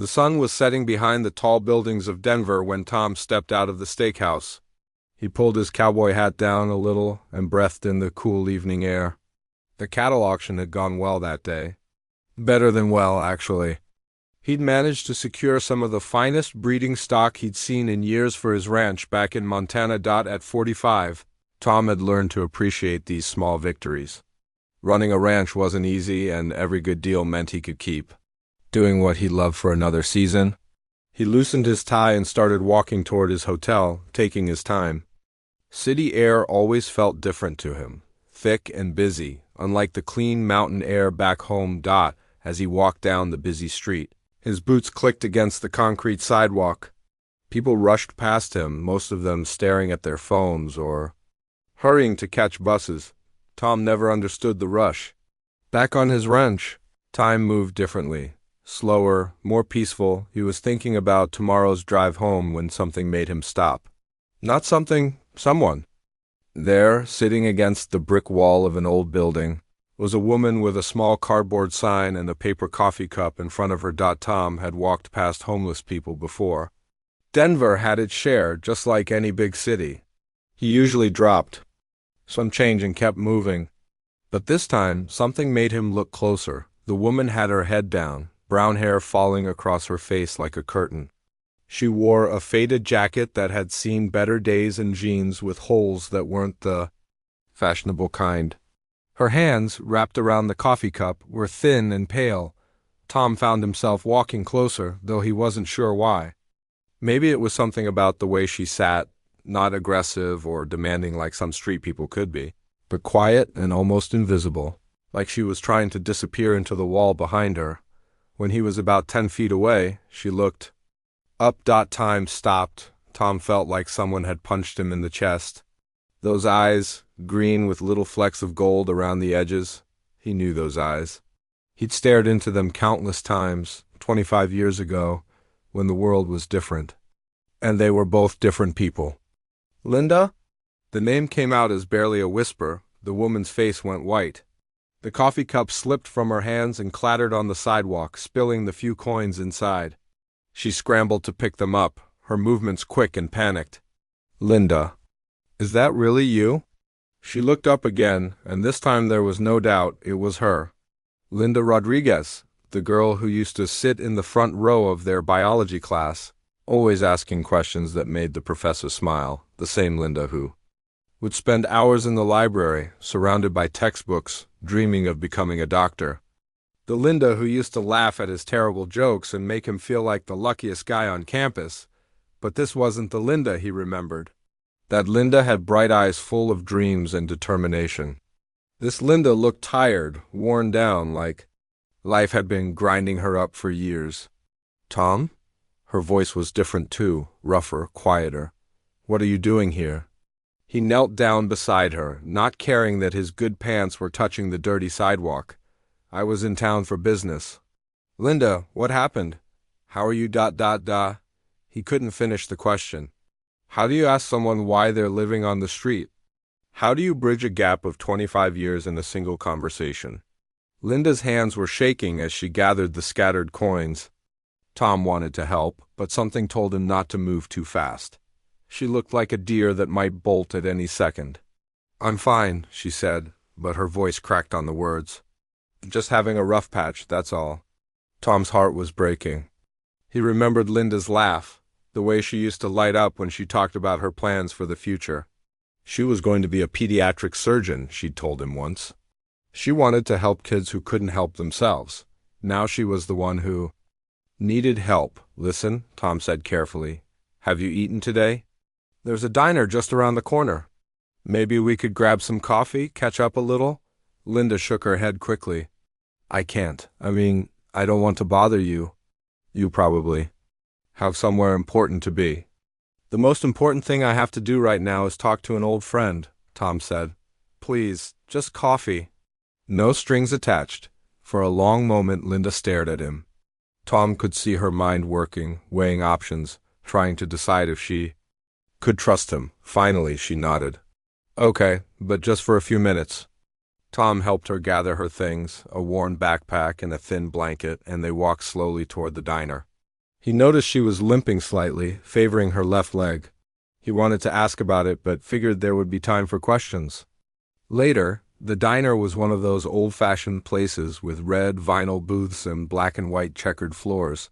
The sun was setting behind the tall buildings of Denver when Tom stepped out of the steakhouse. He pulled his cowboy hat down a little and breathed in the cool evening air. The cattle auction had gone well that day. Better than well, actually. He'd managed to secure some of the finest breeding stock he'd seen in years for his ranch back in Montana. At 45, Tom had learned to appreciate these small victories. Running a ranch wasn't easy, and every good deal meant he could keep doing what he loved for another season. He loosened his tie and started walking toward his hotel, taking his time. City air always felt different to him, thick and busy, unlike the clean mountain air back home. As he walked down the busy street, his boots clicked against the concrete sidewalk. People rushed past him, most of them staring at their phones or hurrying to catch buses. Tom never understood the rush. Back on his ranch, time moved differently. Slower, more peaceful. He was thinking about tomorrow's drive home when something made him stop. Not something, someone. There, sitting against the brick wall of an old building, was a woman with a small cardboard sign and a paper coffee cup in front of her. Tom had walked past homeless people before. Denver had its share, just like any big city. He usually dropped some change and kept moving. But this time, something made him look closer. The woman had her head down, brown hair falling across her face like a curtain. She wore a faded jacket that had seen better days and jeans with holes that weren't the fashionable kind. Her hands, wrapped around the coffee cup, were thin and pale. Tom found himself walking closer, though he wasn't sure why. Maybe it was something about the way she sat, not aggressive or demanding like some street people could be, but quiet and almost invisible, like she was trying to disappear into the wall behind her. When he was about 10 feet away, she looked up. Time stopped. Tom felt like someone had punched him in the chest. Those eyes, green with little flecks of gold around the edges. He knew those eyes. He'd stared into them countless times, 25 years ago, when the world was different. And they were both different people. Linda? The name came out as barely a whisper. The woman's face went white. The coffee cup slipped from her hands and clattered on the sidewalk, spilling the few coins inside. She scrambled to pick them up, her movements quick and panicked. Linda. Is that really you? She looked up again, and this time there was no doubt it was her. Linda Rodriguez, the girl who used to sit in the front row of their biology class, always asking questions that made the professor smile, the same Linda who would spend hours in the library, surrounded by textbooks, dreaming of becoming a doctor. The Linda who used to laugh at his terrible jokes and make him feel like the luckiest guy on campus. But this wasn't the Linda he remembered. That Linda had bright eyes full of dreams and determination. This Linda looked tired, worn down, like life had been grinding her up for years. Tom? Her voice was different too, rougher, quieter. What are you doing here? He knelt down beside her, not caring that his good pants were touching the dirty sidewalk. I was in town for business. Linda, what happened? How are you? He couldn't finish the question. How do you ask someone why they're living on the street? How do you bridge a gap of 25 years in a single conversation? Linda's hands were shaking as she gathered the scattered coins. Tom wanted to help, but something told him not to move too fast. She looked like a deer that might bolt at any second. I'm fine, she said, but her voice cracked on the words. Just having a rough patch, that's all. Tom's heart was breaking. He remembered Linda's laugh, the way she used to light up when she talked about her plans for the future. She was going to be a pediatric surgeon, she'd told him once. She wanted to help kids who couldn't help themselves. Now she was the one who needed help. Listen, Tom said carefully. Have you eaten today? There's a diner just around the corner. Maybe we could grab some coffee, catch up a little? Linda shook her head quickly. I can't. I don't want to bother you. You probably have somewhere important to be. The most important thing I have to do right now is talk to an old friend, Tom said. Please, just coffee. No strings attached. For a long moment, Linda stared at him. Tom could see her mind working, weighing options, trying to decide if she could trust him. Finally, she nodded. Okay, but just for a few minutes. Tom helped her gather her things, a worn backpack and a thin blanket, and they walked slowly toward the diner. He noticed she was limping slightly, favoring her left leg. He wanted to ask about it, but figured there would be time for questions. Later, the diner was one of those old-fashioned places with red vinyl booths and black and white checkered floors.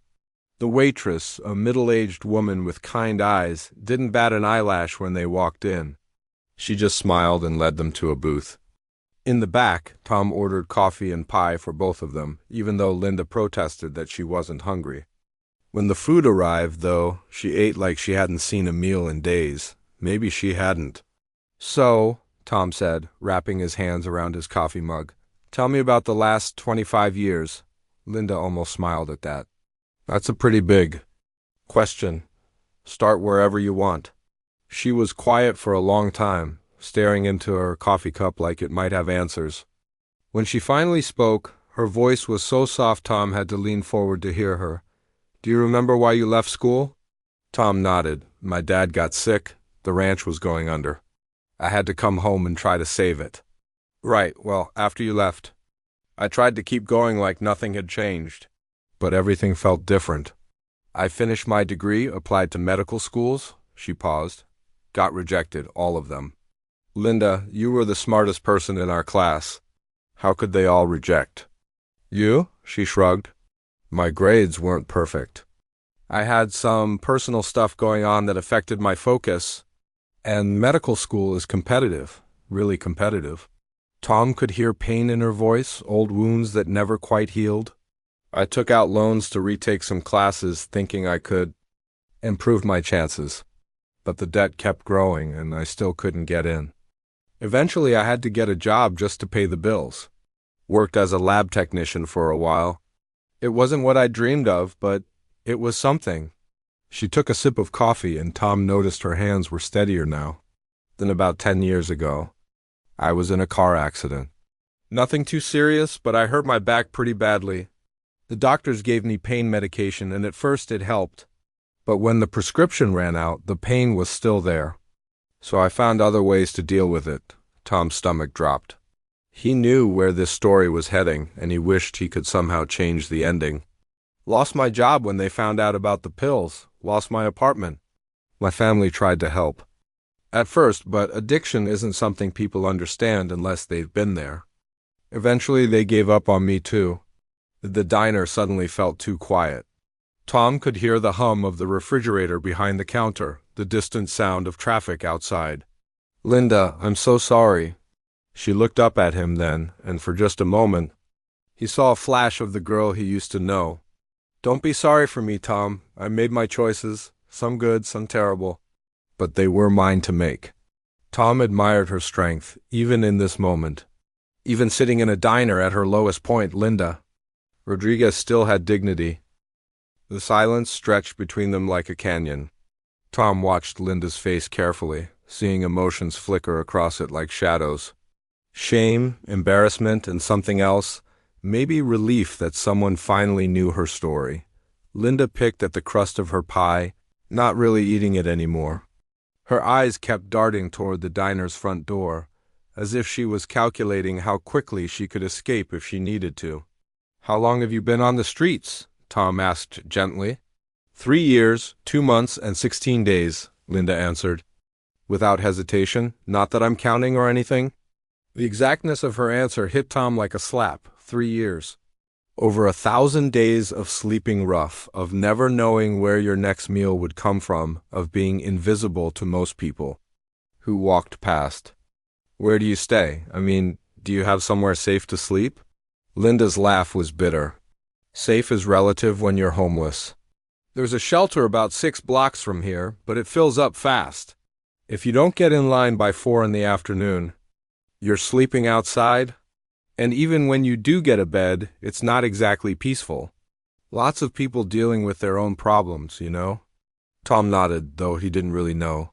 The waitress, a middle-aged woman with kind eyes, didn't bat an eyelash when they walked in. She just smiled and led them to a booth. In the back, Tom ordered coffee and pie for both of them, even though Linda protested that she wasn't hungry. When the food arrived, though, she ate like she hadn't seen a meal in days. Maybe she hadn't. "So," Tom said, wrapping his hands around his coffee mug, "tell me about the last 25 years. Linda almost smiled at that. "That's a pretty big question. Start wherever you want." She was quiet for a long time, staring into her coffee cup like it might have answers. When she finally spoke, her voice was so soft Tom had to lean forward to hear her. "Do you remember why you left school?" Tom nodded. "My dad got sick. The ranch was going under. I had to come home and try to save it." "Right, well, after you left, I tried to keep going like nothing had changed. But everything felt different. I finished my degree, applied to medical schools." She paused. "Got rejected, all of them. Linda, you were the smartest person in our class. How could they all reject?" "You?" She shrugged. "My grades weren't perfect. I had some personal stuff going on that affected my focus, and medical school is competitive, really competitive." Tom could hear pain in her voice, old wounds that never quite healed. "I took out loans to retake some classes thinking I could improve my chances. But the debt kept growing and I still couldn't get in. Eventually I had to get a job just to pay the bills. Worked as a lab technician for a while. It wasn't what I dreamed of, but it was something." She took a sip of coffee and Tom noticed her hands were steadier now. "Then about 10 years ago, I was in a car accident. Nothing too serious, but I hurt my back pretty badly. The doctors gave me pain medication and at first it helped. But when the prescription ran out, the pain was still there. So I found other ways to deal with it." Tom's stomach dropped. He knew where this story was heading, and he wished he could somehow change the ending. "Lost my job when they found out about the pills. Lost my apartment. My family tried to help at first, but addiction isn't something people understand unless they've been there. Eventually they gave up on me too." The diner suddenly felt too quiet. Tom could hear the hum of the refrigerator behind the counter, the distant sound of traffic outside. "Linda, I'm so sorry." She looked up at him then, and for just a moment, he saw a flash of the girl he used to know. "Don't be sorry for me, Tom. I made my choices, some good, some terrible. But they were mine to make." Tom admired her strength, even in this moment. Even sitting in a diner at her lowest point, Linda Rodriguez still had dignity. The silence stretched between them like a canyon. Tom watched Linda's face carefully, seeing emotions flicker across it like shadows. Shame, embarrassment, and something else, maybe relief that someone finally knew her story. Linda picked at the crust of her pie, not really eating it anymore. Her eyes kept darting toward the diner's front door, as if she was calculating how quickly she could escape if she needed to. "How long have you been on the streets?" Tom asked gently. 3 years, 2 months, and 16 days, Linda answered, without hesitation. "Not that I'm counting or anything." The exactness of her answer hit Tom like a slap. 3 years. Over 1,000 days of sleeping rough, of never knowing where your next meal would come from, of being invisible to most people who walked past. "Where do you stay? I mean, do you have somewhere safe to sleep?" Linda's laugh was bitter. "Safe is relative when you're homeless. There's a shelter about 6 blocks from here, but it fills up fast. If you don't get in line by 4 in the afternoon, you're sleeping outside. And even when you do get a bed, it's not exactly peaceful. Lots of people dealing with their own problems, you know?" Tom nodded, though he didn't really know.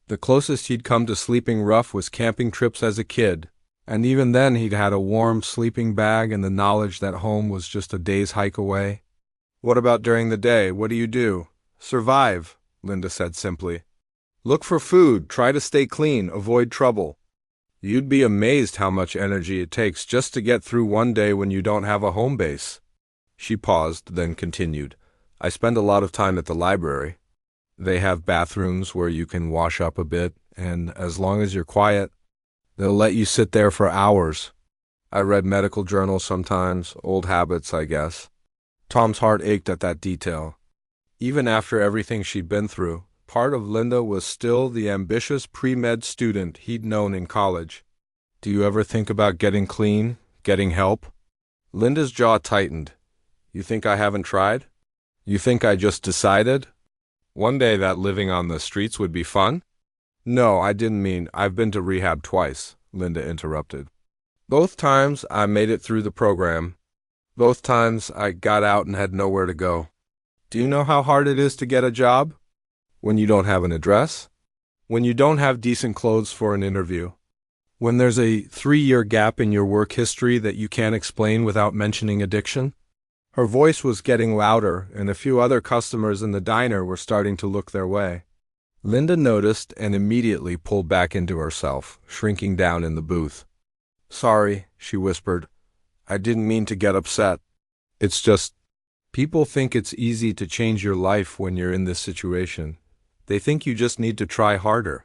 The closest he'd come to sleeping rough was camping trips as a kid, and even then he'd had a warm sleeping bag and the knowledge that home was just a day's hike away. "What about during the day? What do you do?" "Survive," Linda said simply. "Look for food, try to stay clean, avoid trouble. You'd be amazed how much energy it takes just to get through one day when you don't have a home base." She paused, then continued. I spend a lot of time at the library. They have bathrooms where you can wash up a bit, and as long as you're quiet, they'll let you sit there for hours. I read medical journals sometimes, old habits, I guess. Tom's heart ached at that detail. Even after everything she'd been through, part of Linda was still the ambitious pre-med student he'd known in college. Do you ever think about getting clean, getting help? Linda's jaw tightened. You think I haven't tried? You think I just decided? One day that living on the streets would be fun? No, I didn't mean I've been to rehab twice, Linda interrupted. Both times I made it through the program. Both times I got out and had nowhere to go. Do you know how hard it is to get a job? When you don't have an address? When you don't have decent clothes for an interview? When there's a 3-year gap in your work history that you can't explain without mentioning addiction? Her voice was getting louder, and a few other customers in the diner were starting to look their way. Linda noticed and immediately pulled back into herself, shrinking down in the booth. Sorry, she whispered. I didn't mean to get upset. It's just, people think it's easy to change your life when you're in this situation. They think you just need to try harder.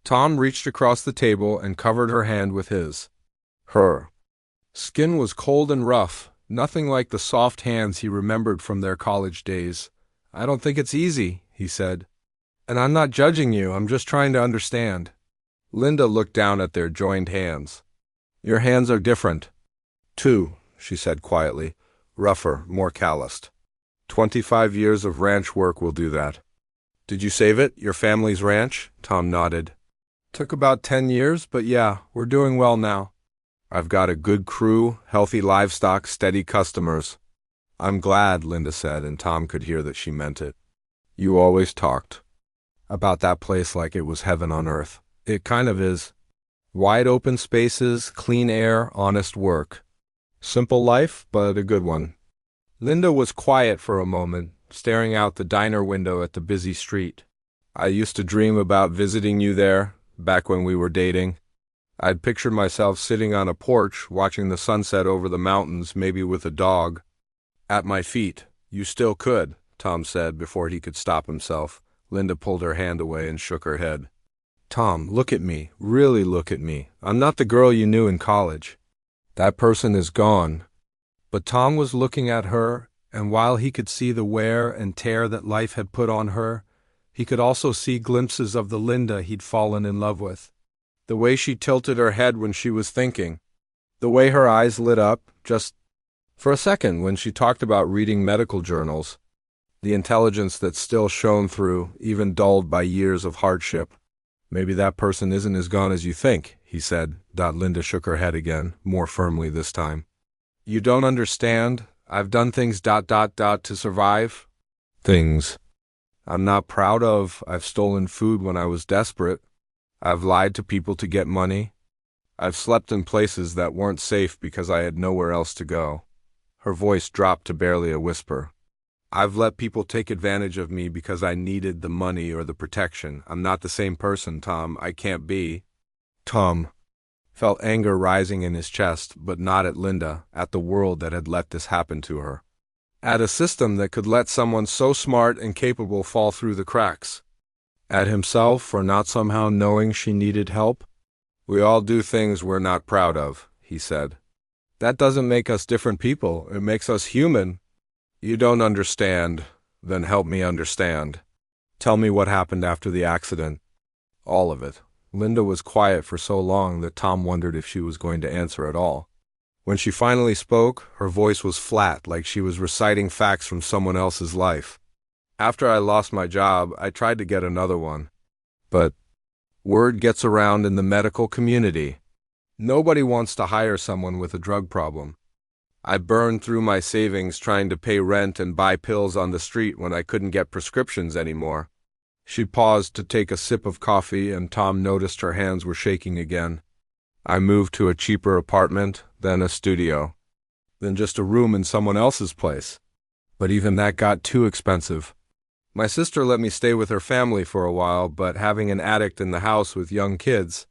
Tom reached across the table and covered her hand with his. Her skin was cold and rough, nothing like the soft hands he remembered from their college days. I don't think it's easy, he said. And I'm not judging you, I'm just trying to understand. Linda looked down at their joined hands. Your hands are different. Too, she said quietly, rougher, more calloused. 25 years of ranch work will do that. Did you save it, your family's ranch? Tom nodded. Took about 10 years, but yeah, we're doing well now. I've got a good crew, healthy livestock, steady customers. I'm glad, Linda said, and Tom could hear that she meant it. You always talked about that place like it was heaven on earth. It kind of is. Wide open spaces, clean air, honest work. Simple life, but a good one. Linda was quiet for a moment, staring out the diner window at the busy street. I used to dream about visiting you there, back when we were dating. I'd pictured myself sitting on a porch, watching the sunset over the mountains, maybe with a dog. At my feet. You still could, Tom said before he could stop himself. Linda pulled her hand away and shook her head. Tom, look at me. Really look at me. I'm not the girl you knew in college. That person is gone. But Tom was looking at her, and while he could see the wear and tear that life had put on her, he could also see glimpses of the Linda he'd fallen in love with. The way she tilted her head when she was thinking. The way her eyes lit up, just for a second, when she talked about reading medical journals. The intelligence that still shone through, even dulled by years of hardship. Maybe that person isn't as gone as you think, he said. Linda shook her head again, more firmly this time. You don't understand. I've done things ... to survive. Things I'm not proud of. I've stolen food when I was desperate. I've lied to people to get money. I've slept in places that weren't safe because I had nowhere else to go. Her voice dropped to barely a whisper. I've let people take advantage of me because I needed the money or the protection. I'm not the same person, Tom. I can't be. Tom felt anger rising in his chest, but not at Linda, at the world that had let this happen to her. At a system that could let someone so smart and capable fall through the cracks. At himself for not somehow knowing she needed help. We all do things we're not proud of, he said. That doesn't make us different people. It makes us human. You don't understand. Then help me understand. Tell me what happened after the accident. All of it. Linda was quiet for so long that Tom wondered if she was going to answer at all. When she finally spoke, her voice was flat, like she was reciting facts from someone else's life. After I lost my job, I tried to get another one. But word gets around in the medical community. Nobody wants to hire someone with a drug problem. I burned through my savings trying to pay rent and buy pills on the street when I couldn't get prescriptions anymore. She paused to take a sip of coffee, and Tom noticed her hands were shaking again. I moved to a cheaper apartment, then a studio, then just a room in someone else's place. But even that got too expensive. My sister let me stay with her family for a while, but having an addict in the house with young kids,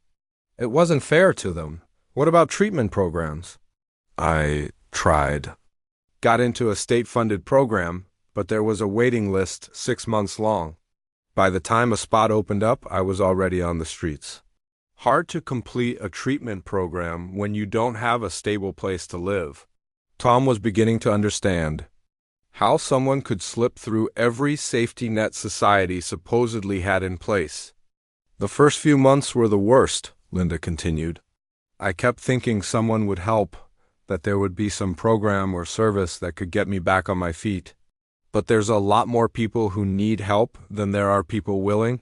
it wasn't fair to them. What about treatment programs? I tried. Got into a state-funded program, but there was a waiting list 6 months long. By the time a spot opened up, I was already on the streets. Hard to complete a treatment program when you don't have a stable place to live. Tom was beginning to understand how someone could slip through every safety net society supposedly had in place. The first few months were the worst, Linda continued. I kept thinking someone would help, that there would be some program or service that could get me back on my feet. But there's a lot more people who need help than there are people willing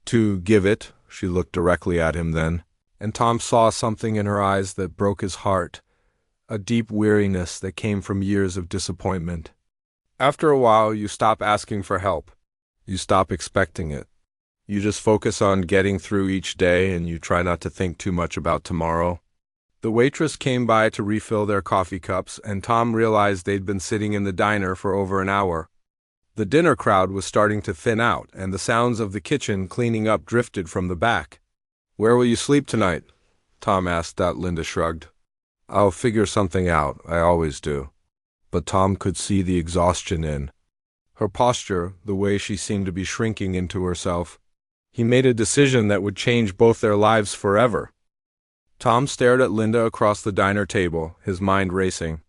to give it. She looked directly at him then, and Tom saw something in her eyes that broke his heart, a deep weariness that came from years of disappointment. After a while, you stop asking for help. You stop expecting it. You just focus on getting through each day, and you try not to think too much about tomorrow. The waitress came by to refill their coffee cups, and Tom realized they'd been sitting in the diner for over an hour. The dinner crowd was starting to thin out, and the sounds of the kitchen cleaning up drifted from the back. "Where will you sleep tonight?" Tom asked. Linda shrugged. "I'll figure something out. I always do." But Tom could see the exhaustion in her posture, the way she seemed to be shrinking into herself. He made a decision that would change both their lives forever. Tom stared at Linda across the diner table, his mind racing.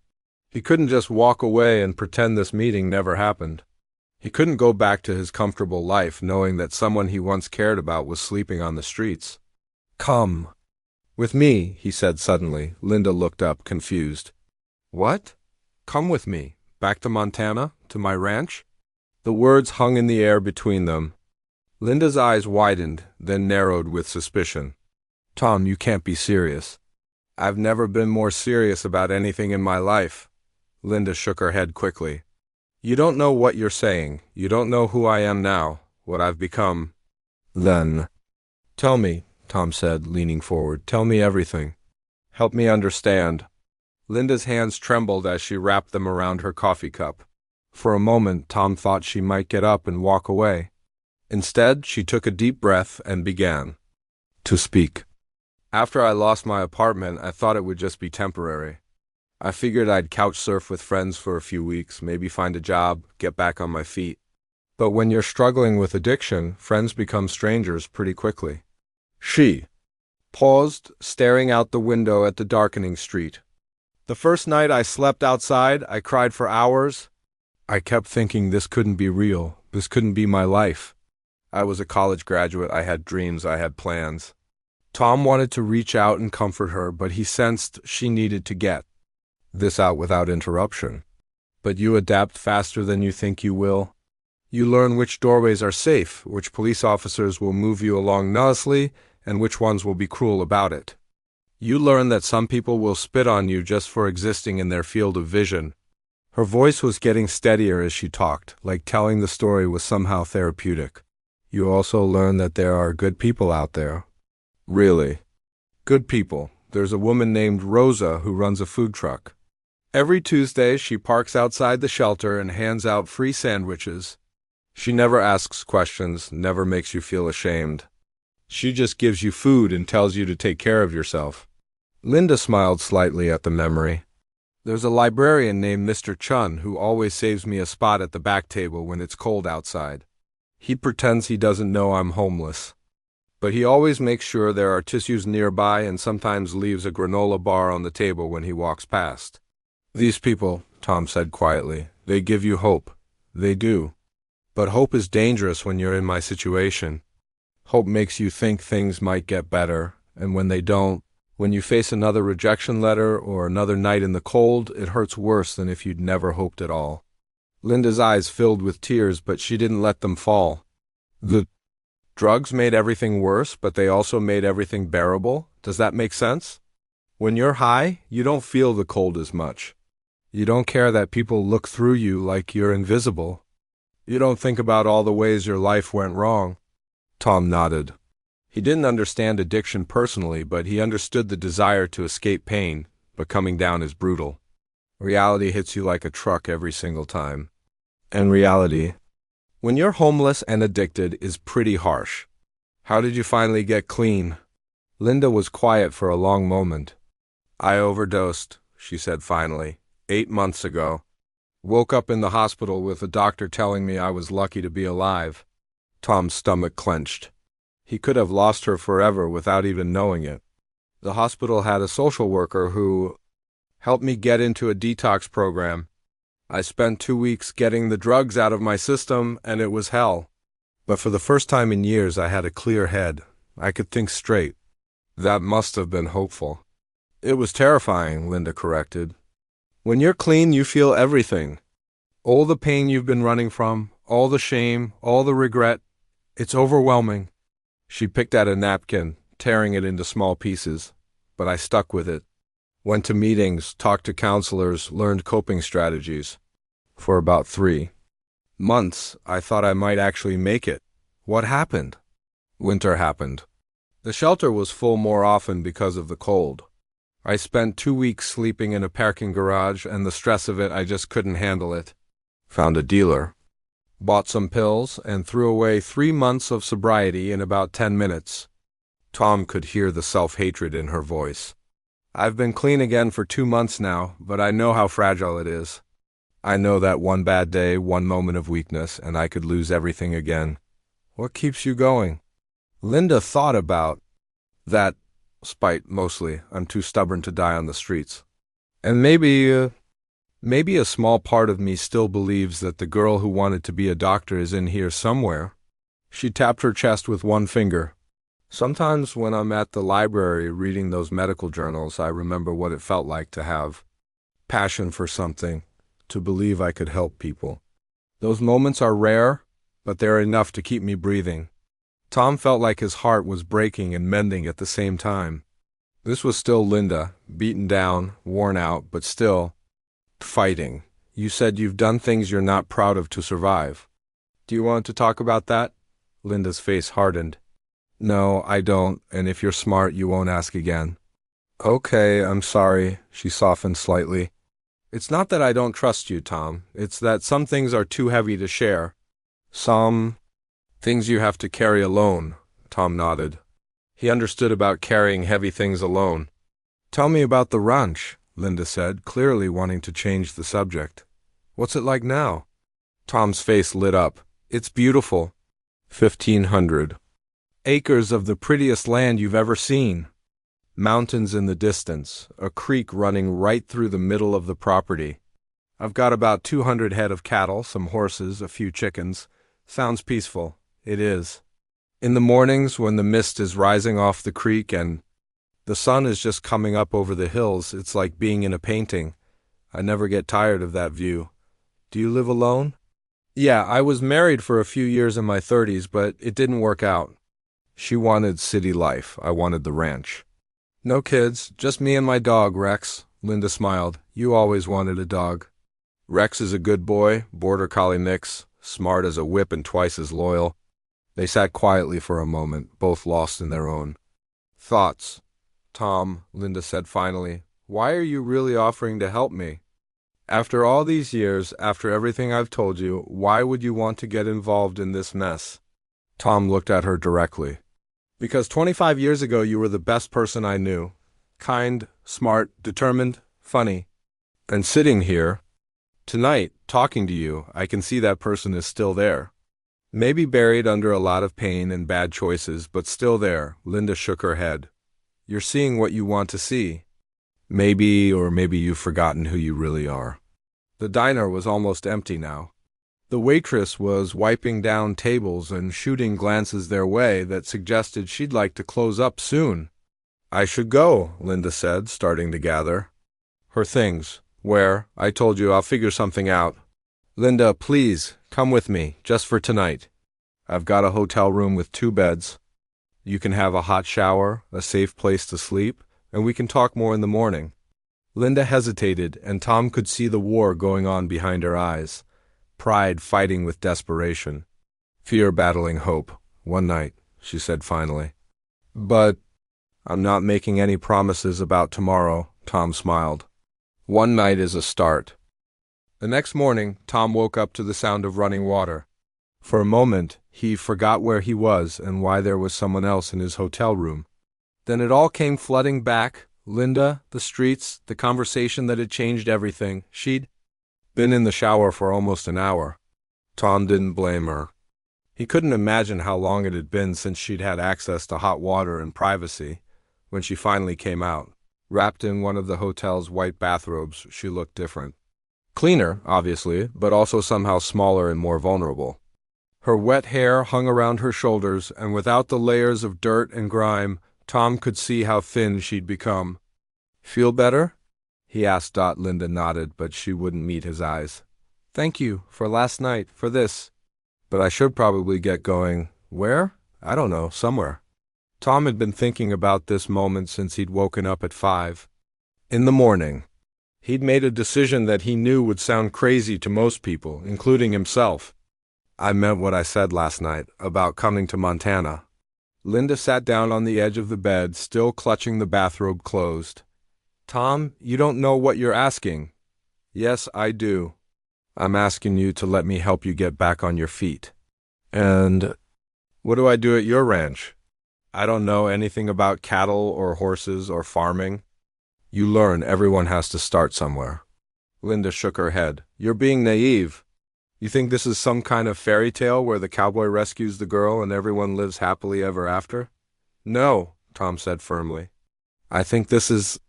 He couldn't just walk away and pretend this meeting never happened. He couldn't go back to his comfortable life knowing that someone he once cared about was sleeping on the streets. "Come with me," he said suddenly. Linda looked up, confused. "What? Come with me? Back to Montana? To my ranch?" The words hung in the air between them. Linda's eyes widened, then narrowed with suspicion. "Tom, you can't be serious." "I've never been more serious about anything in my life." Linda shook her head quickly. "You don't know what you're saying. You don't know who I am now, what I've become." "Then tell me," Tom said, leaning forward. "Tell me everything. Help me understand." Linda's hands trembled as she wrapped them around her coffee cup. For a moment, Tom thought she might get up and walk away. Instead, she took a deep breath and began to speak. "After I lost my apartment, I thought it would just be temporary. I figured I'd couch surf with friends for a few weeks, maybe find a job, get back on my feet. But when you're struggling with addiction, friends become strangers pretty quickly." She paused, staring out the window at the darkening street. "The first night I slept outside, I cried for hours. I kept thinking this couldn't be real. This couldn't be my life. I was a college graduate. I had dreams. I had plans." Tom wanted to reach out and comfort her, but he sensed she needed to get this out without interruption. "But you adapt faster than you think you will. You learn which doorways are safe, which police officers will move you along nicely, and which ones will be cruel about it. You learn that some people will spit on you just for existing in their field of vision." Her voice was getting steadier as she talked, like telling the story was somehow therapeutic. "You also learn that there are good people out there." "Really?" "Good people. There's a woman named Rosa who runs a food truck. Every Tuesday she parks outside the shelter and hands out free sandwiches. She never asks questions, never makes you feel ashamed. She just gives you food and tells you to take care of yourself." Linda smiled slightly at the memory. "There's a librarian named Mr. Chun who always saves me a spot at the back table when it's cold outside. He pretends he doesn't know I'm homeless. But he always makes sure there are tissues nearby and sometimes leaves a granola bar on the table when he walks past." "These people," Tom said quietly, "they give you hope. They do. But hope is dangerous when you're in my situation. Hope makes you think things might get better, and when they don't, when you face another rejection letter or another night in the cold, it hurts worse than if you'd never hoped at all." Linda's eyes filled with tears, but she didn't let them fall. "The drugs made everything worse, but they also made everything bearable? Does that make sense? When you're high, you don't feel the cold as much. You don't care that people look through you like you're invisible. You don't think about all the ways your life went wrong." Tom nodded. He didn't understand addiction personally, but he understood the desire to escape pain, but coming down is brutal. Reality hits you like a truck every single time. And reality, when you're homeless and addicted, is pretty harsh. "How did you finally get clean?" Linda was quiet for a long moment. "I overdosed," she said finally, 8 months ago. Woke up in the hospital with a doctor telling me I was lucky to be alive. Tom's stomach clenched. He could have lost her forever without even knowing it. The hospital had a social worker who helped me get into a detox program. I spent 2 weeks getting the drugs out of my system, and it was hell. But for the first time in years, I had a clear head. I could think straight. That must have been hopeful. It was terrifying, Linda corrected. When you're clean, you feel everything. All the pain you've been running from, all the shame, all the regret. It's overwhelming. She picked at a napkin, tearing it into small pieces, but I stuck with it. Went to meetings, talked to counselors, learned coping strategies. For about 3 months, I thought I might actually make it. What happened? Winter happened. The shelter was full more often because of the cold. I spent 2 weeks sleeping in a parking garage, and the stress of it, I just couldn't handle it. Found a dealer. Bought some pills, and threw away 3 months of sobriety in about 10 minutes. Tom could hear the self-hatred in her voice. I've been clean again for 2 months now, but I know how fragile it is. I know that one bad day, one moment of weakness, and I could lose everything again. What keeps you going? Linda thought about that. Spite, mostly. I'm too stubborn to die on the streets. And maybe a small part of me still believes that the girl who wanted to be a doctor is in here somewhere. She tapped her chest with one finger. Sometimes when I'm at the library reading those medical journals, I remember what it felt like to have passion for something, to believe I could help people. Those moments are rare, but they're enough to keep me breathing. Tom felt like his heart was breaking and mending at the same time. This was still Linda, beaten down, worn out, but still fighting. You said you've done things you're not proud of to survive. Do you want to talk about that? Linda's face hardened. No, I don't, and if you're smart, you won't ask again. Okay, I'm sorry, she softened slightly. It's not that I don't trust you, Tom. It's that some things are too heavy to share. Some things you have to carry alone, Tom nodded. He understood about carrying heavy things alone. Tell me about the ranch, Linda said, clearly wanting to change the subject. What's it like now? Tom's face lit up. It's beautiful. 1,500 acres of the prettiest land you've ever seen. Mountains in the distance, a creek running right through the middle of the property. I've got about 200 head of cattle, some horses, a few chickens. Sounds peaceful. It is. In the mornings when the mist is rising off the creek and the sun is just coming up over the hills, it's like being in a painting. I never get tired of that view. Do you live alone? Yeah, I was married for a few years in my 30s, but it didn't work out. She wanted city life. I wanted the ranch. No kids, just me and my dog, Rex. Linda smiled. You always wanted a dog. Rex is a good boy, border collie mix, smart as a whip and twice as loyal. They sat quietly for a moment, both lost in their own thoughts. Tom, Linda said finally, why are you really offering to help me? After all these years, after everything I've told you, why would you want to get involved in this mess? Tom looked at her directly. Because 25 years ago you were the best person I knew. Kind, smart, determined, funny. And sitting here, tonight, talking to you, I can see that person is still there. Maybe buried under a lot of pain and bad choices, but still there. Linda shook her head. You're seeing what you want to see. Maybe you've forgotten who you really are. The diner was almost empty now. The waitress was wiping down tables and shooting glances their way that suggested she'd like to close up soon. I should go, Linda said, starting to gather her things. Where? I told you I'll figure something out. Linda, please, come with me, just for tonight. I've got a hotel room with 2 beds. You can have a hot shower, a safe place to sleep, and we can talk more in the morning. Linda hesitated, and Tom could see the war going on behind her eyes. Pride fighting with desperation. Fear battling hope. One night, she said finally. But I'm not making any promises about tomorrow, Tom smiled. One night is a start. The next morning, Tom woke up to the sound of running water. For a moment, he forgot where he was and why there was someone else in his hotel room. Then it all came flooding back. Linda, the streets, the conversation that had changed everything. She'd Been in the shower for almost an hour. Tom didn't blame her. He couldn't imagine how long it had been since she'd had access to hot water and privacy. When she finally came out, wrapped in one of the hotel's white bathrobes, she looked different. Cleaner, obviously, but also somehow smaller and more vulnerable. Her wet hair hung around her shoulders, and without the layers of dirt and grime, Tom could see how thin she'd become. "Feel better?" he asked. Linda nodded, but she wouldn't meet his eyes. "Thank you for last night, for this. But I should probably get going. Where? I don't know, somewhere." Tom had been thinking about this moment since he'd woken up at 5 in the morning. He'd made a decision that he knew would sound crazy to most people, including himself. "I meant what I said last night, about coming to Montana." Linda sat down on the edge of the bed, still clutching the bathrobe closed. "Tom, you don't know what you're asking." "Yes, I do. I'm asking you to let me help you get back on your feet." "And what do I do at your ranch?" "I don't know anything about cattle or horses or farming." "You learn everyone has to start somewhere." Linda shook her head. "You're being naive. You think this is some kind of fairy tale where the cowboy rescues the girl and everyone lives happily ever after?" "No," Tom said firmly. "I think this is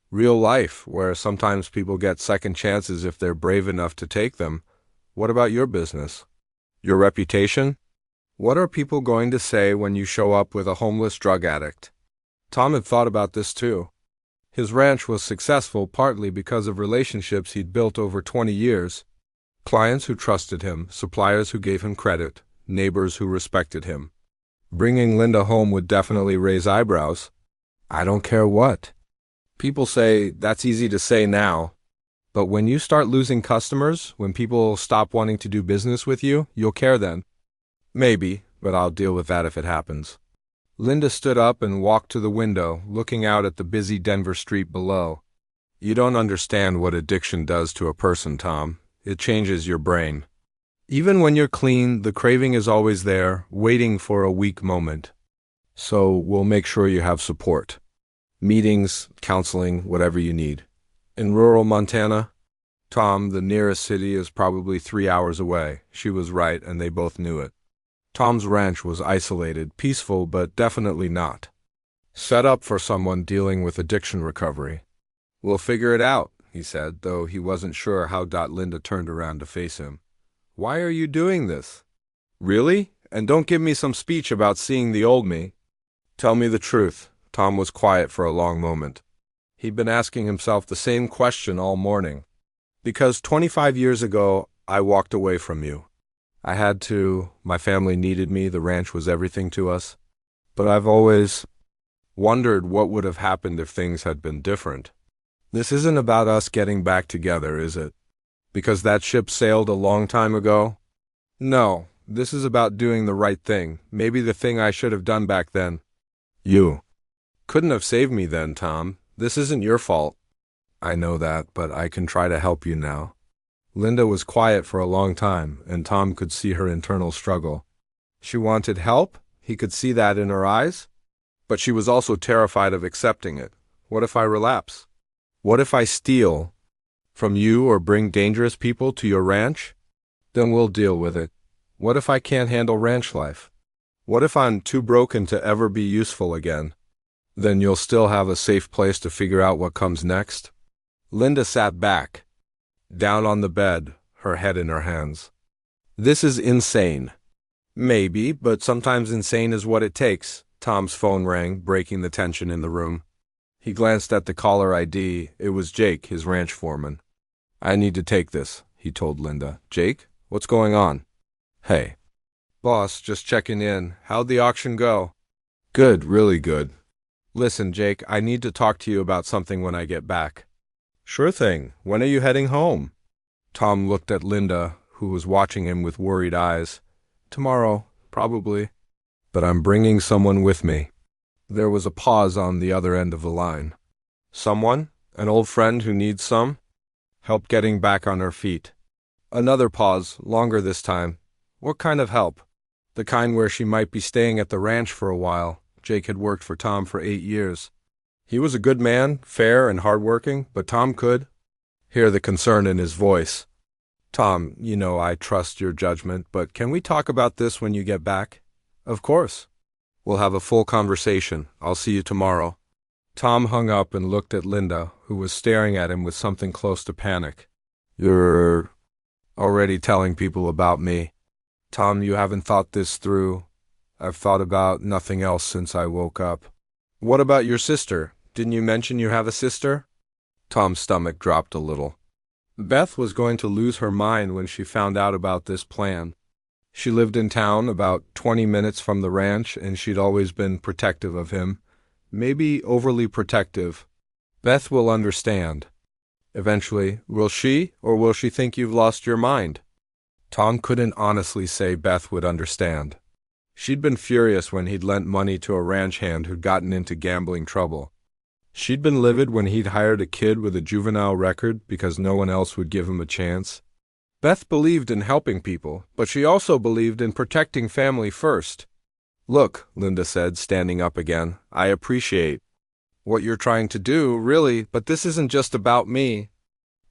real life, where sometimes people get second chances if they're brave enough to take them. What about your business? Your reputation? What are people going to say when you show up with a homeless drug addict?" Tom had thought about this too. His ranch was successful partly because of relationships he'd built over 20 years. Clients who trusted him, suppliers who gave him credit, neighbors who respected him. Bringing Linda home would definitely raise eyebrows. "I don't care what." People say that's easy to say now. But when you start losing customers, when people stop wanting to do business with you, you'll care then. "Maybe, but I'll deal with that if it happens." Linda stood up and walked to the window, looking out at the busy Denver street below. "You don't understand what addiction does to a person, Tom. It changes your brain. Even when you're clean, the craving is always there, waiting for a weak moment. So we'll make sure you have support. Meetings, counseling, whatever you need." "In rural Montana?" "Tom, the nearest city is probably 3 hours away." She was right, and they both knew it. Tom's ranch was isolated, peaceful, but definitely not set up for someone dealing with addiction recovery. "We'll figure it out," he said, though he wasn't sure how. Linda turned around to face him. "Why are you doing this?" "Really? And don't give me some speech about seeing the old me." "Tell me the truth." Tom was quiet for a long moment. He'd been asking himself the same question all morning. "Because 25 years ago, I walked away from you. I had to. My family needed me. The ranch was everything to us. But I've always wondered what would have happened if things had been different. This isn't about us getting back together, is it? Because that ship sailed a long time ago? No, this is about doing the right thing, maybe the thing I should have done back then." "You couldn't have saved me then, Tom. This isn't your fault." "I know that, but I can try to help you now." Linda was quiet for a long time, and Tom could see her internal struggle. She wanted help, he could see that in her eyes, but she was also terrified of accepting it. What if I relapse? What if I steal from you or bring dangerous people to your ranch? Then we'll deal with it. What if I can't handle ranch life? What if I'm too broken to ever be useful again? Then you'll still have a safe place to figure out what comes next." Linda sat back, down on the bed, her head in her hands. "This is insane." "Maybe, but sometimes insane is what it takes." Tom's phone rang, breaking the tension in the room. He glanced at the caller ID. It was Jake, his ranch foreman. "I need to take this," he told Linda. "Jake, what's going on?" "Hey." "Boss, just checking in. How'd the auction go?" "Good, really good." "Listen, Jake, I need to talk to you about something when I get back." "Sure thing. When are you heading home?" Tom looked at Linda, who was watching him with worried eyes. "Tomorrow, probably. But I'm bringing someone with me." There was a pause on the other end of the line. "Someone? An old friend who needs some help getting back on her feet." Another pause, longer this time. "What kind of help?" "The kind where she might be staying at the ranch for a while." Jake had worked for Tom for 8 years. He was a good man, fair and hardworking, but Tom could hear the concern in his voice. Tom, I trust your judgment, but can we talk about this when you get back? Of course. We'll have a full conversation. I'll see you tomorrow. Tom hung up and looked at Linda, who was staring at him with something close to panic. You're already telling people about me. Tom, you haven't thought this through. I've thought about nothing else since I woke up. What about your sister? Didn't you mention you have a sister? Tom's stomach dropped a little. Beth was going to lose her mind when she found out about this plan. She lived in town about 20 minutes from the ranch, and she'd always been protective of him. Maybe overly protective. Beth will understand. Eventually, will she, or will she think you've lost your mind? Tom couldn't honestly say Beth would understand. She'd been furious when he'd lent money to a ranch hand who'd gotten into gambling trouble. She'd been livid when he'd hired a kid with a juvenile record because no one else would give him a chance. Beth believed in helping people, but she also believed in protecting family first. Look, Linda said, standing up again, I appreciate what you're trying to do, really, but this isn't just about me.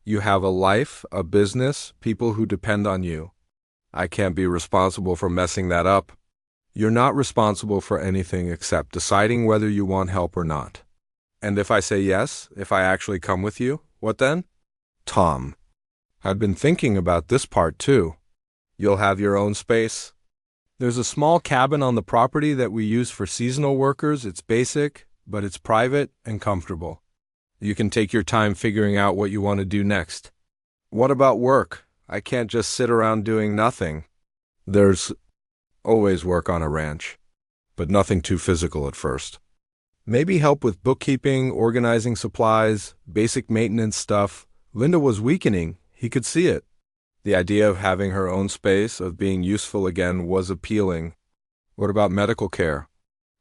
You have a life, a business, people who depend on you. I can't be responsible for messing that up. You're not responsible for anything except deciding whether you want help or not. And if I say yes, if I actually come with you, what then? Tom. I'd been thinking about this part too. You'll have your own space. There's a small cabin on the property that we use for seasonal workers. It's basic, but it's private and comfortable. You can take your time figuring out what you want to do next. What about work? I can't just sit around doing nothing. There's always work on a ranch, but nothing too physical at first. Maybe help with bookkeeping, organizing supplies, basic maintenance stuff. Linda was weakening. He could see it. The idea of having her own space, of being useful again, was appealing. What about medical care?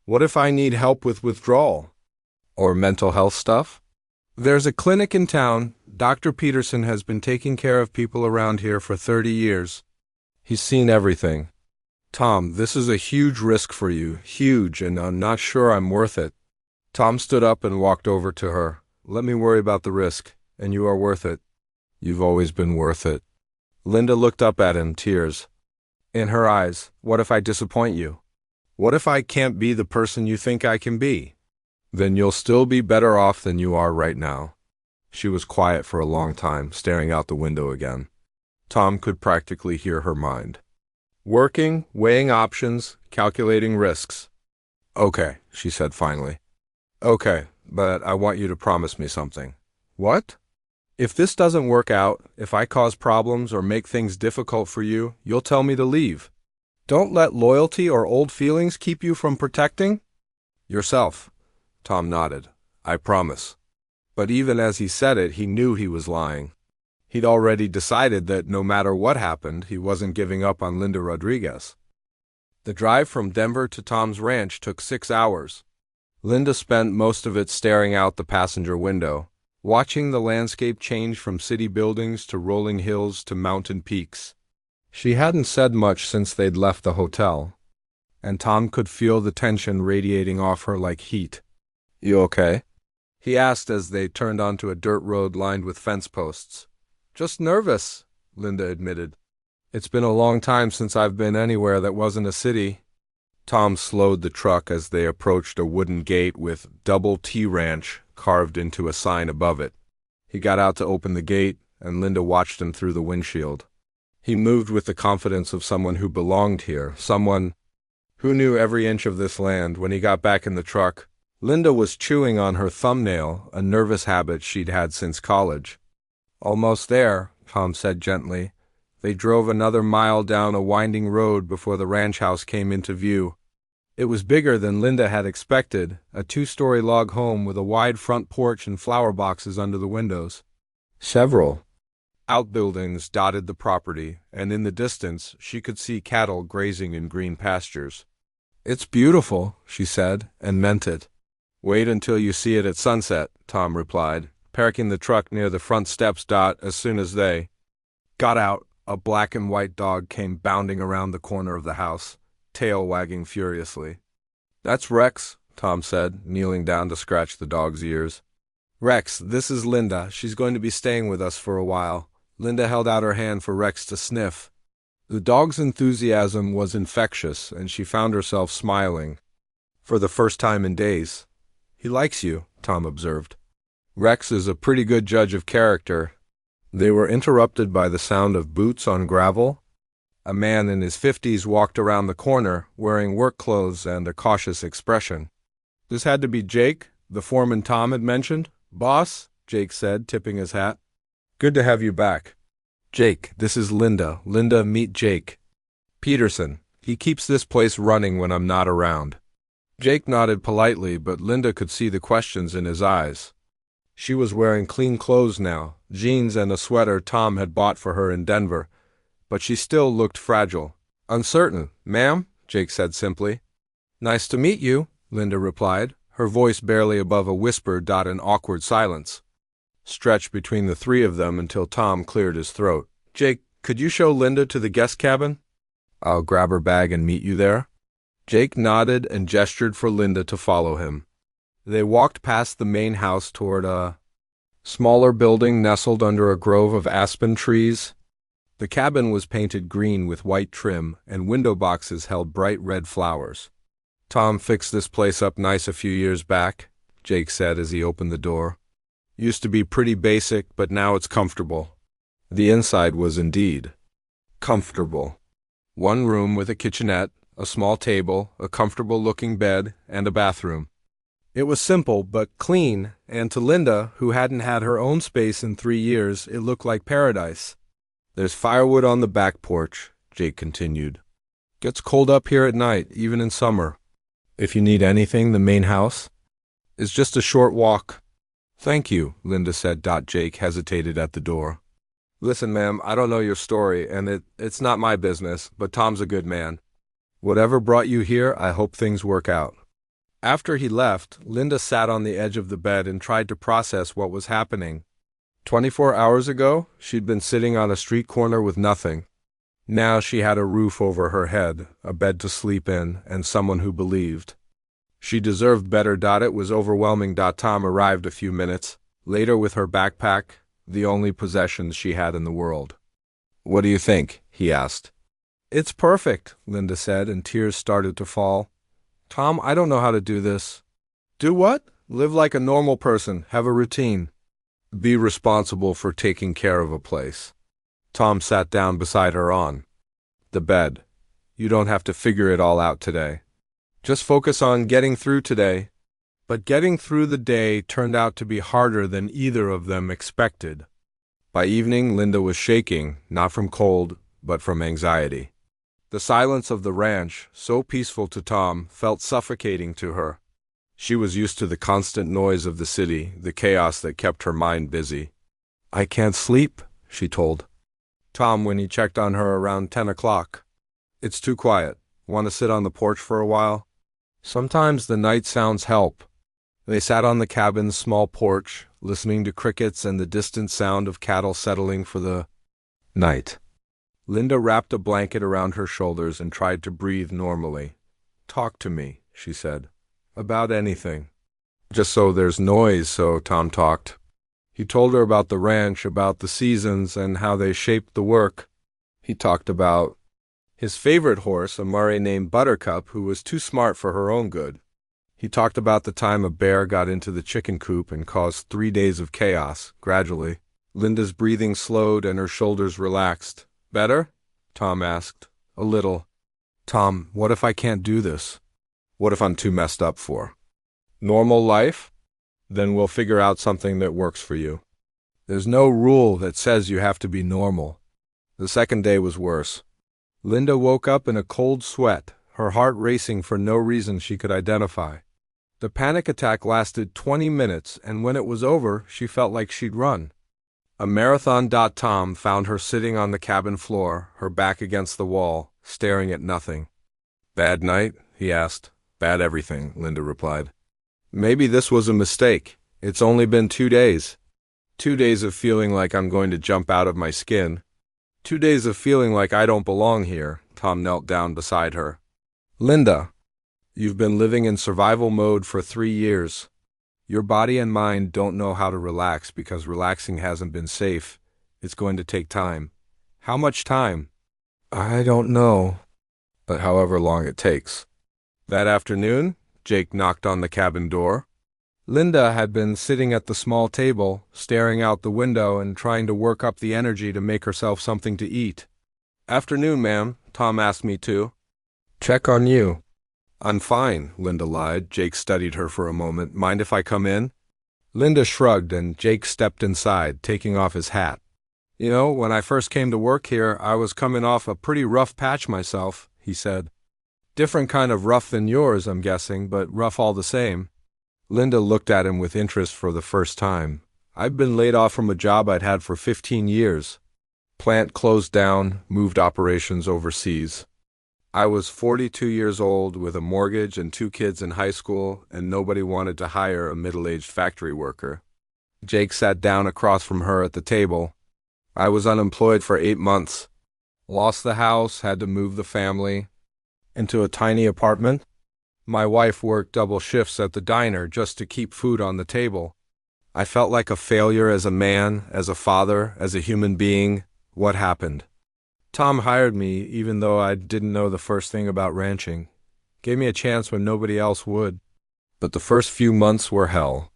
What if I need help with withdrawal? Or mental health stuff? There's a clinic in town. Dr. Peterson has been taking care of people around here for 30 years. He's seen everything. Tom, this is a huge risk for you, huge, and I'm not sure I'm worth it. Tom stood up and walked over to her. Let me worry about the risk, and you are worth it. You've always been worth it. Linda looked up at him, tears in her eyes. What if I disappoint you? What if I can't be the person you think I can be? Then you'll still be better off than you are right now. She was quiet for a long time, staring out the window again. Tom could practically hear her mind. Working, weighing options, calculating risks. Okay, she said finally. Okay, but I want you to promise me something. What? If this doesn't work out, if I cause problems or make things difficult for you, you'll tell me to leave. Don't let loyalty or old feelings keep you from protecting yourself. Tom nodded. I promise. But even as he said it, he knew he was lying. He'd already decided that no matter what happened, he wasn't giving up on Linda Rodriguez. The drive from Denver to Tom's ranch took 6 hours. Linda spent most of it staring out the passenger window, watching the landscape change from city buildings to rolling hills to mountain peaks. She hadn't said much since they'd left the hotel, and Tom could feel the tension radiating off her like heat. You okay? He asked as they turned onto a dirt road lined with fence posts. Just nervous, Linda admitted. It's been a long time since I've been anywhere that wasn't a city. Tom slowed the truck as they approached a wooden gate with Double T Ranch carved into a sign above it. He got out to open the gate, and Linda watched him through the windshield. He moved with the confidence of someone who belonged here, someone who knew every inch of this land. When he got back in the truck, Linda was chewing on her thumbnail, a nervous habit she'd had since college. Almost there, Tom said gently. They drove another mile down a winding road before the ranch house came into view. It was bigger than Linda had expected, a 2-story log home with a wide front porch and flower boxes under the windows. Several outbuildings dotted the property, and in the distance she could see cattle grazing in green pastures. It's beautiful, she said, and meant it. Wait until you see it at sunset, Tom replied, parking the truck near the front steps. As soon as they got out, a black and white dog came bounding around the corner of the house, tail wagging furiously. That's Rex, Tom said, kneeling down to scratch the dog's ears. Rex, this is Linda. She's going to be staying with us for a while. Linda held out her hand for Rex to sniff. The dog's enthusiasm was infectious, and she found herself smiling. For the first time in days. "He likes you," Tom observed. "Rex is a pretty good judge of character." They were interrupted by the sound of boots on gravel. A man in his 50s walked around the corner, wearing work clothes and a cautious expression. This had to be Jake, the foreman Tom had mentioned. "Boss," Jake said, tipping his hat. "Good to have you back." "Jake, this is Linda. Linda, meet Jake Peterson. He keeps this place running when I'm not around." Jake nodded politely, but Linda could see the questions in his eyes. She was wearing clean clothes now, jeans and a sweater Tom had bought for her in Denver, but she still looked fragile. "Uncertain, ma'am," Jake said simply. "Nice to meet you," Linda replied, her voice barely above a whisper. An awkward silence stretched between the three of them until Tom cleared his throat. "Jake, could you show Linda to the guest cabin? I'll grab her bag and meet you there." Jake nodded and gestured for Linda to follow him. They walked past the main house toward a smaller building nestled under a grove of aspen trees. The cabin was painted green with white trim, and window boxes held bright red flowers. "Tom fixed this place up nice a few years back," Jake said as he opened the door. "Used to be pretty basic, but now it's comfortable." The inside was indeed comfortable. One room with a kitchenette, a small table, a comfortable-looking bed, and a bathroom. It was simple but clean, and to Linda, who hadn't had her own space in 3 years, it looked like paradise. "There's firewood on the back porch," Jake continued. "Gets cold up here at night, even in summer. If you need anything, the main house is just a short walk." "Thank you," Linda said. Jake hesitated at the door. "Listen, ma'am, I don't know your story, and it's not my business, but Tom's a good man. Whatever brought you here, I hope things work out." After he left, Linda sat on the edge of the bed and tried to process what was happening. 24 hours ago, she'd been sitting on a street corner with nothing. Now she had a roof over her head, a bed to sleep in, and someone who believed. She deserved better. It was overwhelming. Tom arrived a few minutes later with her backpack, the only possessions she had in the world. "What do you think?" he asked. "It's perfect," Linda said, and tears started to fall. "Tom, I don't know how to do this." "Do what?" "Live like a normal person, have a routine. Be responsible for taking care of a place." Tom sat down beside her on the bed. "You don't have to figure it all out today. Just focus on getting through today." But getting through the day turned out to be harder than either of them expected. By evening, Linda was shaking, not from cold, but from anxiety. The silence of the ranch, so peaceful to Tom, felt suffocating to her. She was used to the constant noise of the city, the chaos that kept her mind busy. "I can't sleep," she told Tom when he checked on her around 10 o'clock. "It's too quiet. Want to sit on the porch for a while?" "Sometimes the night sounds help." They sat on the cabin's small porch, listening to crickets and the distant sound of cattle settling for the night. Linda wrapped a blanket around her shoulders and tried to breathe normally. "Talk to me," she said. "About anything." "Just so there's noise," so Tom talked. He told her about the ranch, about the seasons, and how they shaped the work. He talked about his favorite horse, a Murray named Buttercup, who was too smart for her own good. He talked about the time a bear got into the chicken coop and caused 3 days of chaos. Gradually, Linda's breathing slowed and her shoulders relaxed. "Better?" Tom asked. "A little." "Tom, what if I can't do this? What if I'm too messed up for normal life? Then we'll figure out something that works for you. There's no rule that says you have to be normal." The second day was worse. Linda woke up in a cold sweat, her heart racing for no reason she could identify. The panic attack lasted 20 minutes, and when it was over, she felt like she'd run a marathon. Tom found her sitting on the cabin floor, her back against the wall, staring at nothing. "Bad night?" he asked. "Bad everything," Linda replied. "Maybe this was a mistake. It's only been 2 days. 2 days of feeling like I'm going to jump out of my skin. 2 days of feeling like I don't belong here." Tom knelt down beside her. "Linda, you've been living in survival mode for 3 years. Your body and mind don't know how to relax because relaxing hasn't been safe. It's going to take time. How much time? I don't know, but however long it takes. That afternoon, Jake knocked on the cabin door. Linda had been sitting at the small table, staring out the window and trying to work up the energy to make herself something to eat. "Afternoon, ma'am," Tom asked me to. "Check on you." "I'm fine," Linda lied. Jake studied her for a moment. "Mind if I come in?" Linda shrugged and Jake stepped inside, taking off his hat. "You know, when I first came to work here, I was coming off a pretty rough patch myself," he said. "Different kind of rough than yours, I'm guessing, but rough all the same." Linda looked at him with interest for the first time. "I've been laid off from a job I'd had for 15 years. Plant closed down, moved operations overseas. I was 42 years old with a mortgage and 2 kids in high school, and nobody wanted to hire a middle-aged factory worker." Jake sat down across from her at the table. "I was unemployed for 8 months. Lost the house, had to move the family into a tiny apartment. My wife worked double shifts at the diner just to keep food on the table. I felt like a failure as a man, as a father, as a human being. What happened? Tom hired me even though I didn't know the first thing about ranching. Gave me a chance when nobody else would. But the first few months were hell.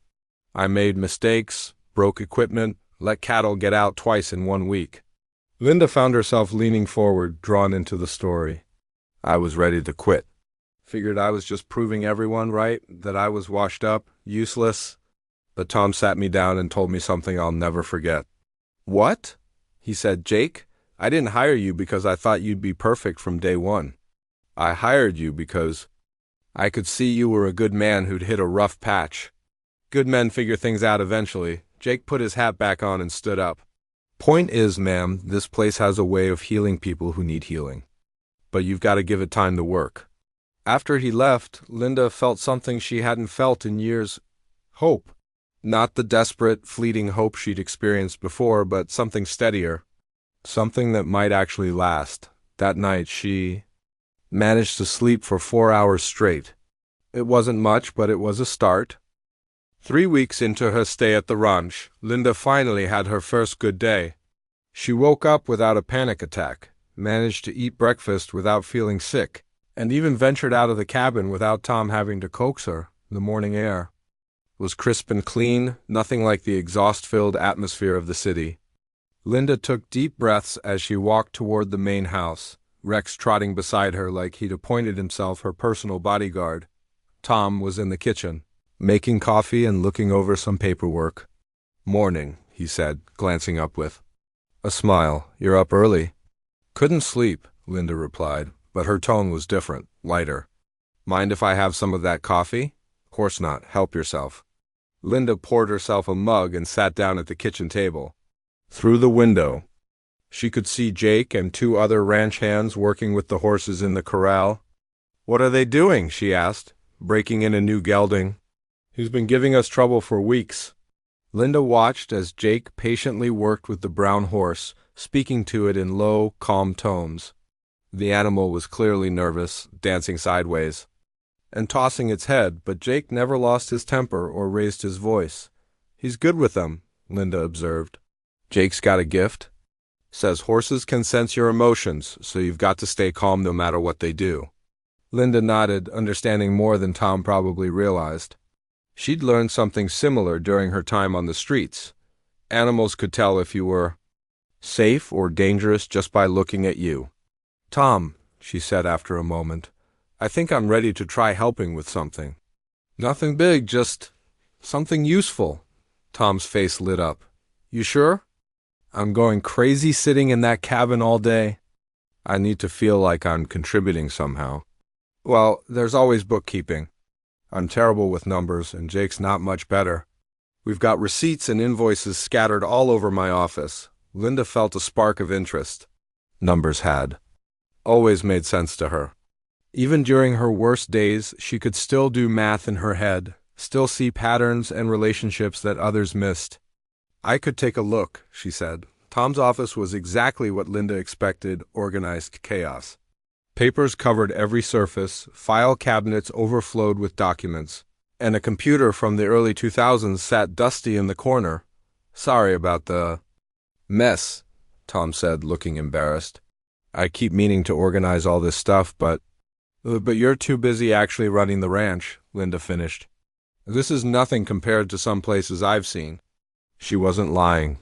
I made mistakes, broke equipment, let cattle get out twice in 1 week." Linda found herself leaning forward, drawn into the story. "I was ready to quit. Figured I was just proving everyone right, that I was washed up, useless. But Tom sat me down and told me something I'll never forget." "What?" He said, "Jake, I didn't hire you because I thought you'd be perfect from day one. I hired you because I could see you were a good man who'd hit a rough patch. Good men figure things out eventually." Jake put his hat back on and stood up. "Point is, ma'am, this place has a way of healing people who need healing. But you've got to give it time to work." After he left, Linda felt something she hadn't felt in years. Hope. Not the desperate, fleeting hope she'd experienced before, but something steadier. Something that might actually last. That night she managed to sleep for 4 hours straight. It wasn't much, but it was a start. 3 weeks into her stay at the ranch, Linda finally had her first good day. She woke up without a panic attack, managed to eat breakfast without feeling sick, and even ventured out of the cabin without Tom having to coax her. The morning air was crisp and clean, nothing like the exhaust-filled atmosphere of the city. Linda took deep breaths as she walked toward the main house, Rex trotting beside her like he'd appointed himself her personal bodyguard. Tom was in the kitchen, making coffee and looking over some paperwork. "Morning," he said, glancing up with a smile. "You're up early." "Couldn't sleep," Linda replied, but her tone was different, lighter. "Mind if I have some of that coffee?" "Course not. Help yourself." Linda poured herself a mug and sat down at the kitchen table. Through the window, she could see Jake and 2 other ranch hands working with the horses in the corral. "What are they doing?" she asked, breaking in a new gelding. "He's been giving us trouble for weeks." Linda watched as Jake patiently worked with the brown horse, speaking to it in low, calm tones. The animal was clearly nervous, dancing sideways and tossing its head, but Jake never lost his temper or raised his voice. "He's good with them," Linda observed. "Jake's got a gift. Says horses can sense your emotions, so you've got to stay calm no matter what they do." Linda nodded, understanding more than Tom probably realized. She'd learned something similar during her time on the streets. Animals could tell if you were safe or dangerous just by looking at you. "Tom," she said after a moment, "I think I'm ready to try helping with something." "Nothing big, just something useful." Tom's face lit up. "You sure?" "I'm going crazy sitting in that cabin all day. I need to feel like I'm contributing somehow." "Well, there's always bookkeeping. I'm terrible with numbers, and Jake's not much better. We've got receipts and invoices scattered all over my office." Linda felt a spark of interest. Numbers had always made sense to her. Even during her worst days, she could still do math in her head, still see patterns and relationships that others missed. "I could take a look," she said. Tom's office was exactly what Linda expected, organized chaos. Papers covered every surface, file cabinets overflowed with documents, and a computer from the early 2000s sat dusty in the corner. "Sorry about the Mess, Tom said, looking embarrassed. I keep meaning to organize all this stuff, but you're too busy actually running the ranch, Linda finished. This is nothing compared to some places I've seen. She wasn't lying.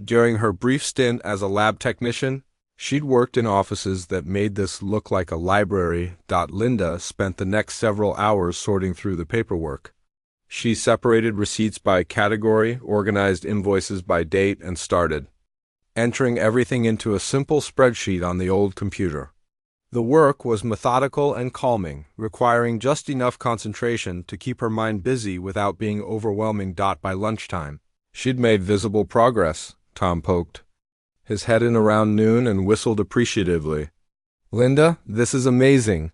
During her brief stint as a lab technician, she'd worked in offices that made this look like a library. Linda spent the next several hours sorting through the paperwork. She separated receipts by category, organized invoices by date, and started entering everything into a simple spreadsheet on the old computer. The work was methodical and calming, requiring just enough concentration to keep her mind busy without being overwhelming. By lunchtime, she'd made visible progress. Tom poked his head in around noon and whistled appreciatively. Linda, this is amazing.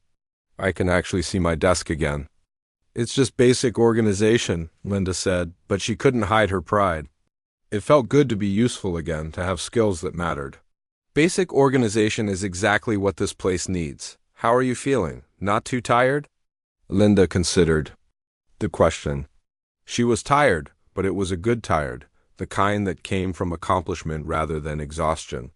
I can actually see my desk again. It's just basic organization, Linda said, but she couldn't hide her pride. It felt good to be useful again, to have skills that mattered. Basic organization is exactly what this place needs. How are you feeling? Not too tired? Linda considered the question. She was tired, but it was a good tired, the kind that came from accomplishment rather than exhaustion.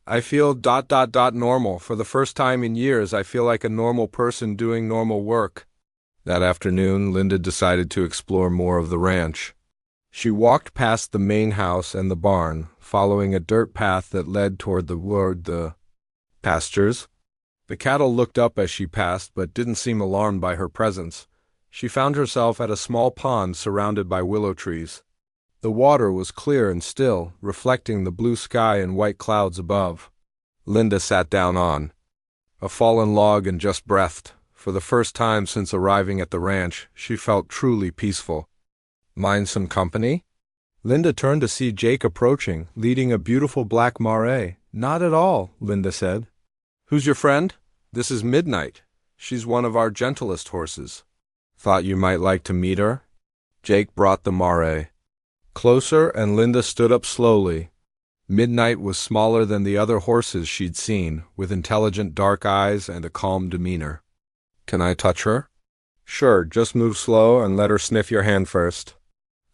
I feel normal. For the first time in years, I feel like a normal person doing normal work. That afternoon, Linda decided to explore more of the ranch. She walked past the main house and the barn, following a dirt path that led toward the pastures. The cattle looked up as she passed, but didn't seem alarmed by her presence. She found herself at a small pond surrounded by willow trees. The water was clear and still, reflecting the blue sky and white clouds above. Linda sat down on a fallen log and just breathed. For the first time since arriving at the ranch, she felt truly peaceful. Mind some company? Linda turned to see Jake approaching, leading a beautiful black mare. Not at all, Linda said. Who's your friend? This is Midnight. She's one of our gentlest horses. Thought you might like to meet her? Jake brought the mare closer, and Linda stood up slowly. Midnight was smaller than the other horses she'd seen, with intelligent dark eyes and a calm demeanor. Can I touch her? Sure, just move slow and let her sniff your hand first.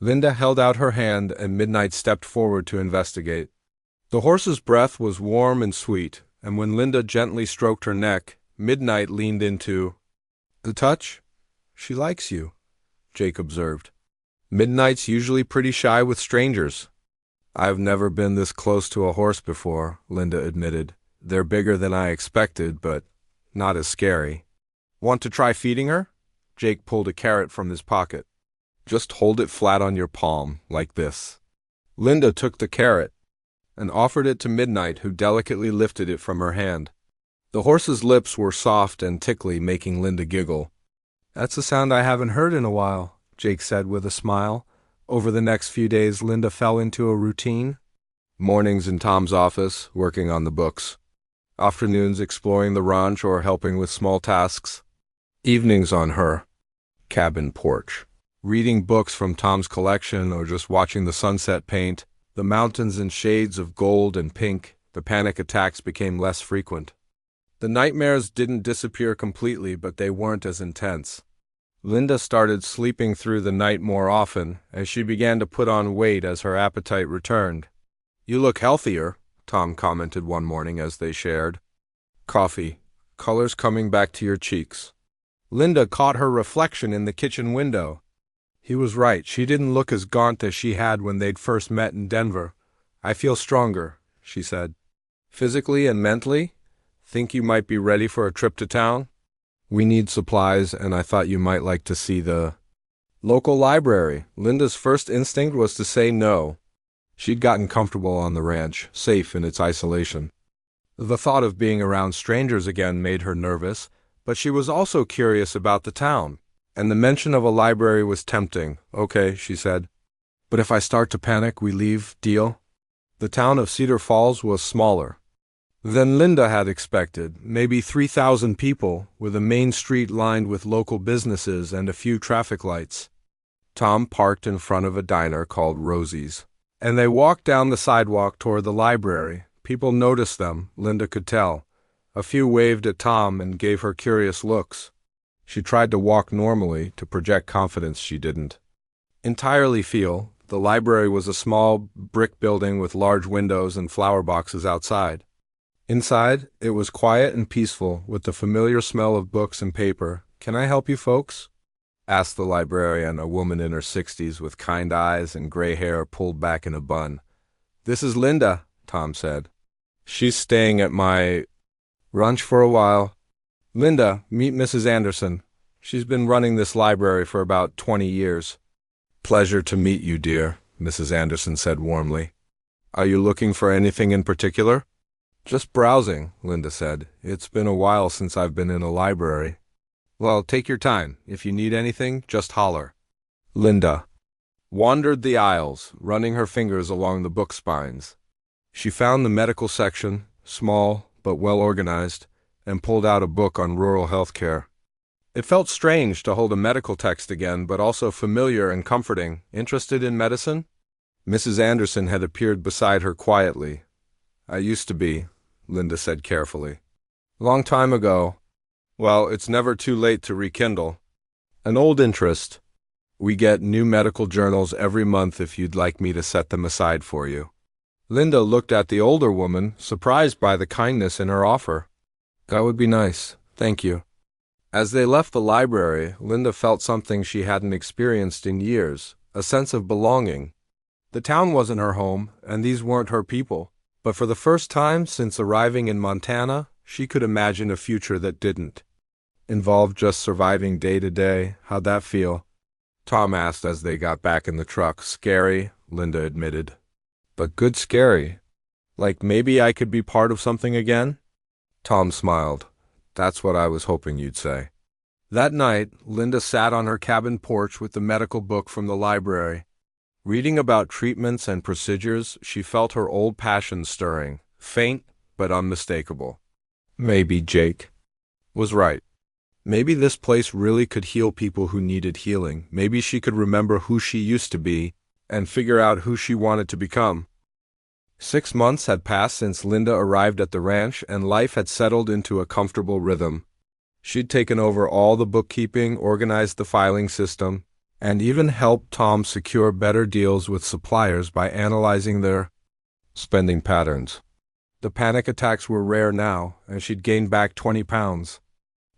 Linda held out her hand, and Midnight stepped forward to investigate. The horse's breath was warm and sweet, and when Linda gently stroked her neck, Midnight leaned into the touch. She likes you, Jake observed. Midnight's usually pretty shy with strangers. I've never been this close to a horse before, Linda admitted. They're bigger than I expected, but not as scary. Want to try feeding her? Jake pulled a carrot from his pocket. Just hold it flat on your palm, like this. Linda took the carrot and offered it to Midnight, who delicately lifted it from her hand. The horse's lips were soft and tickly, making Linda giggle. That's a sound I haven't heard in a while, Jake said with a smile. Over the next few days, Linda fell into a routine. Mornings in Tom's office, working on the books. Afternoons exploring the ranch or helping with small tasks. Evenings on her cabin porch, reading books from Tom's collection or just watching the sunset paint, the mountains in shades of gold and pink. The panic attacks became less frequent. The nightmares didn't disappear completely, but they weren't as intense. Linda started sleeping through the night more often, as she began to put on weight as her appetite returned. You look healthier, Tom commented one morning as they shared. Coffee. Colors coming back to your cheeks. Linda caught her reflection in the kitchen window. He was right. She didn't look as gaunt as she had when they'd first met in Denver. I feel stronger, she said. Physically and mentally? Think you might be ready for a trip to town? We need supplies, and I thought you might like to see the local library. Linda's first instinct was to say no. She'd gotten comfortable on the ranch, safe in its isolation. The thought of being around strangers again made her nervous, but she was also curious about the town, and the mention of a library was tempting. Okay, she said. But if I start to panic, we leave, deal? The town of Cedar Falls was smaller than Linda had expected, maybe 3,000 people, with a main street lined with local businesses and a few traffic lights. Tom parked in front of a diner called Rosie's, and they walked down the sidewalk toward the library. People noticed them, Linda could tell. A few waved at Tom and gave her curious looks. She tried to walk normally, to project confidence she didn't entirely feel. The library was a small brick building with large windows and flower boxes outside. Inside, it was quiet and peaceful, with the familiar smell of books and paper. "Can I help you folks?" asked the librarian, a woman in her 60s with kind eyes and gray hair pulled back in a bun. "This is Linda," Tom said. "She's staying at my ranch for a while. Linda, meet Mrs. Anderson. She's been running this library for about 20 years. "Pleasure to meet you, dear," Mrs. Anderson said warmly. "Are you looking for anything in particular?" "Just browsing," Linda said. "It's been a while since I've been in a library." "Well, take your time. If you need anything, just holler." Linda wandered the aisles, running her fingers along the book spines. She found the medical section, small but well organized, and pulled out a book on rural health care. It felt strange to hold a medical text again, but also familiar and comforting. "Interested in medicine?" Mrs. Anderson had appeared beside her quietly. "I used to be," Linda said carefully. "Long time ago. Well, it's never too late to rekindle. An old interest. We get new medical journals every month if you'd like me to set them aside for you." Linda looked at the older woman, surprised by the kindness in her offer. "That would be nice. Thank you." As they left the library, Linda felt something she hadn't experienced in years, a sense of belonging. The town wasn't her home, and these weren't her people. But for the first time since arriving in Montana, she could imagine a future that didn't involve just surviving day to day. "How'd that feel?" Tom asked as they got back in the truck. "Scary," Linda admitted. "But good scary. Like maybe I could be part of something again?" Tom smiled. "That's what I was hoping you'd say." That night, Linda sat on her cabin porch with the medical book from the library. Reading about treatments and procedures, she felt her old passion stirring, faint but unmistakable. Maybe Jake was right. Maybe this place really could heal people who needed healing. Maybe she could remember who she used to be and figure out who she wanted to become. 6 months had passed since Linda arrived at the ranch, and life had settled into a comfortable rhythm. She'd taken over all the bookkeeping, organized the filing system, and even helped Tom secure better deals with suppliers by analyzing their spending patterns. The panic attacks were rare now, and she'd gained back 20 pounds.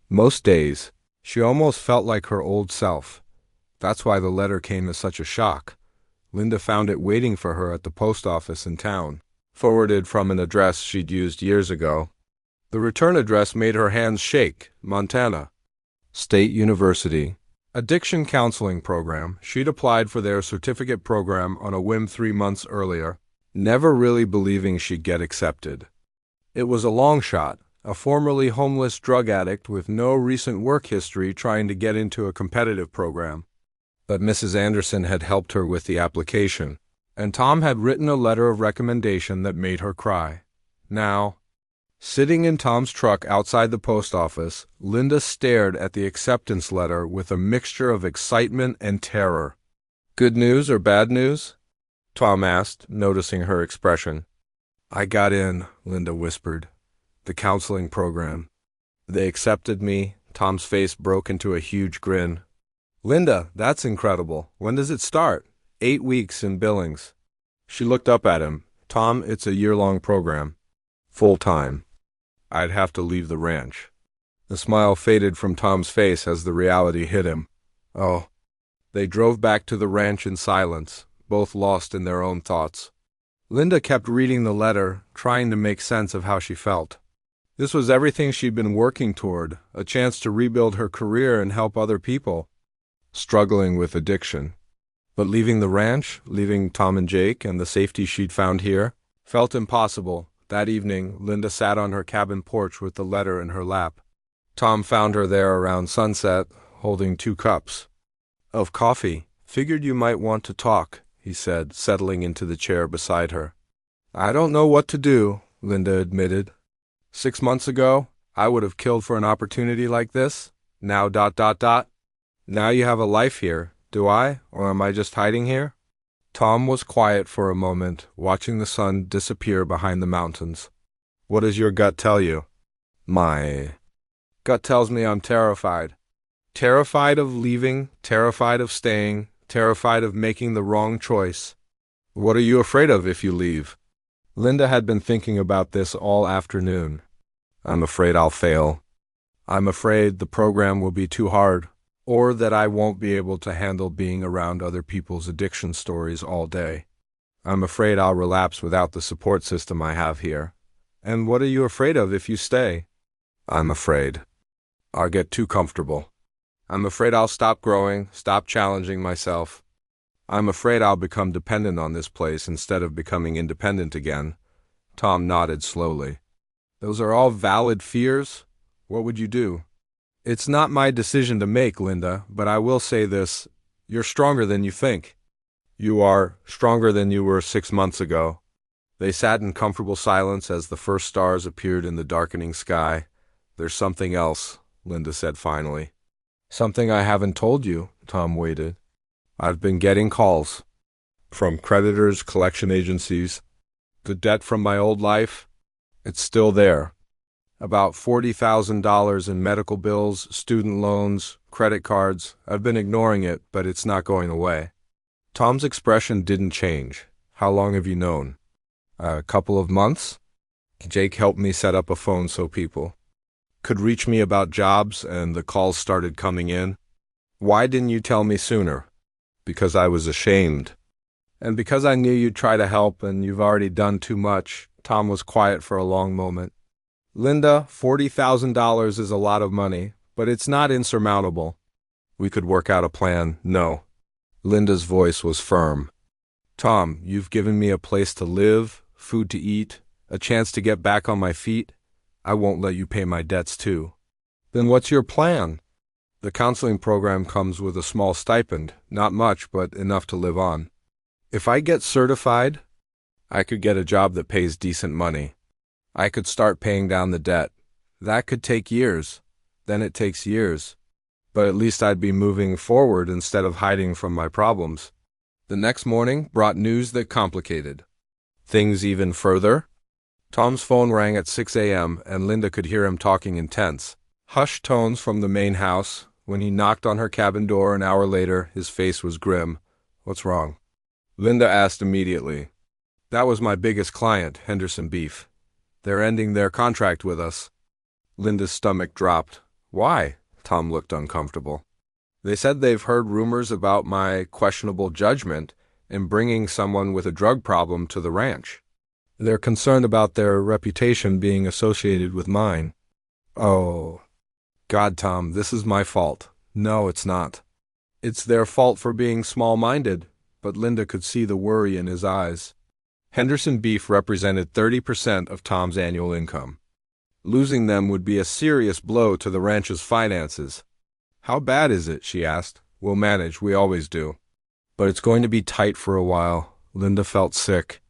Most days, she almost felt like her old self. That's why the letter came as such a shock. Linda found it waiting for her at the post office in town, forwarded from an address she'd used years ago. The return address made her hands shake. Montana State University. Addiction Counseling Program. She'd applied for their certificate program on a whim 3 months earlier, never really believing she'd get accepted. It was a long shot, a formerly homeless drug addict with no recent work history trying to get into a competitive program. But Mrs. Anderson had helped her with the application, and Tom had written a letter of recommendation that made her cry. Now, sitting in Tom's truck outside the post office, Linda stared at the acceptance letter with a mixture of excitement and terror. "Good news or bad news?" Tom asked, noticing her expression. "I got in," Linda whispered. "The counseling program. They accepted me." Tom's face broke into a huge grin. "Linda, that's incredible. When does it start?" 8 weeks in Billings." She looked up at him. "Tom, it's a year-long program. Full time. I'd have to leave the ranch." The smile faded from Tom's face as the reality hit him. "Oh." They drove back to the ranch in silence, both lost in their own thoughts. Linda kept reading the letter, trying to make sense of how she felt. This was everything she'd been working toward, a chance to rebuild her career and help other people struggling with addiction. But leaving the ranch, leaving Tom and Jake and the safety she'd found here, felt impossible. That evening, Linda sat on her cabin porch with the letter in her lap. Tom found her there around sunset, holding 2 cups of coffee. "Figured you might want to talk," he said, settling into the chair beside her. "I don't know what to do," Linda admitted. 6 months ago, I would have killed for an opportunity like this. Now ... Now you have a life here. Do I, or am I just hiding here?" Tom was quiet for a moment, watching the sun disappear behind the mountains. "What does your gut tell you?" "My gut tells me I'm terrified. Terrified of leaving, terrified of staying, terrified of making the wrong choice. What are you afraid of if you leave? Linda had been thinking about this all afternoon. I'm afraid I'll fail. I'm afraid the program will be too hard, or that I won't be able to handle being around other people's addiction stories all day. I'm afraid I'll relapse without the support system I have here. And what are you afraid of if you stay? I'm afraid I'll get too comfortable. I'm afraid I'll stop growing, stop challenging myself. I'm afraid I'll become dependent on this place instead of becoming independent again. Tom nodded slowly. Those are all valid fears. What would you do? It's not my decision to make, Linda, but I will say this. You're stronger than you think. You are stronger than you were 6 months ago. They sat in comfortable silence as the first stars appeared in the darkening sky. There's something else, Linda said finally. Something I haven't told you, Tom waited. I've been getting calls. From creditors, collection agencies. The debt from my old life, it's still there. About $40,000 in medical bills, student loans, credit cards. I've been ignoring it, but it's not going away. Tom's expression didn't change. How long have you known? A couple of months? Jake helped me set up a phone so people could reach me about jobs, and the calls started coming in. Why didn't you tell me sooner? Because I was ashamed. And because I knew you'd try to help and you've already done too much. Tom was quiet for a long moment. Linda, $40,000 is a lot of money, but it's not insurmountable. We could work out a plan. No. Linda's voice was firm. Tom, you've given me a place to live, food to eat, a chance to get back on my feet. I won't let you pay my debts too. Then what's your plan? The counseling program comes with a small stipend, not much, but enough to live on. If I get certified, I could get a job that pays decent money. I could start paying down the debt. That could take years. Then it takes years. But at least I'd be moving forward instead of hiding from my problems. The next morning brought news that complicated things even further. Tom's phone rang at 6 a.m., and Linda could hear him talking in tense, hushed tones from the main house. When he knocked on her cabin door an hour later, his face was grim. What's wrong? Linda asked immediately. That was my biggest client, Henderson Beef. They're ending their contract with us. Linda's stomach dropped. Why? Tom looked uncomfortable. They said they've heard rumors about my questionable judgment in bringing someone with a drug problem to the ranch. They're concerned about their reputation being associated with mine. Oh, God, Tom, this is my fault. No, it's not. It's their fault for being small-minded, but Linda could see the worry in his eyes. Henderson Beef represented 30% of Tom's annual income. Losing them would be a serious blow to the ranch's finances. How bad is it? She asked. We'll manage, we always do. But it's going to be tight for a while. Linda felt sick.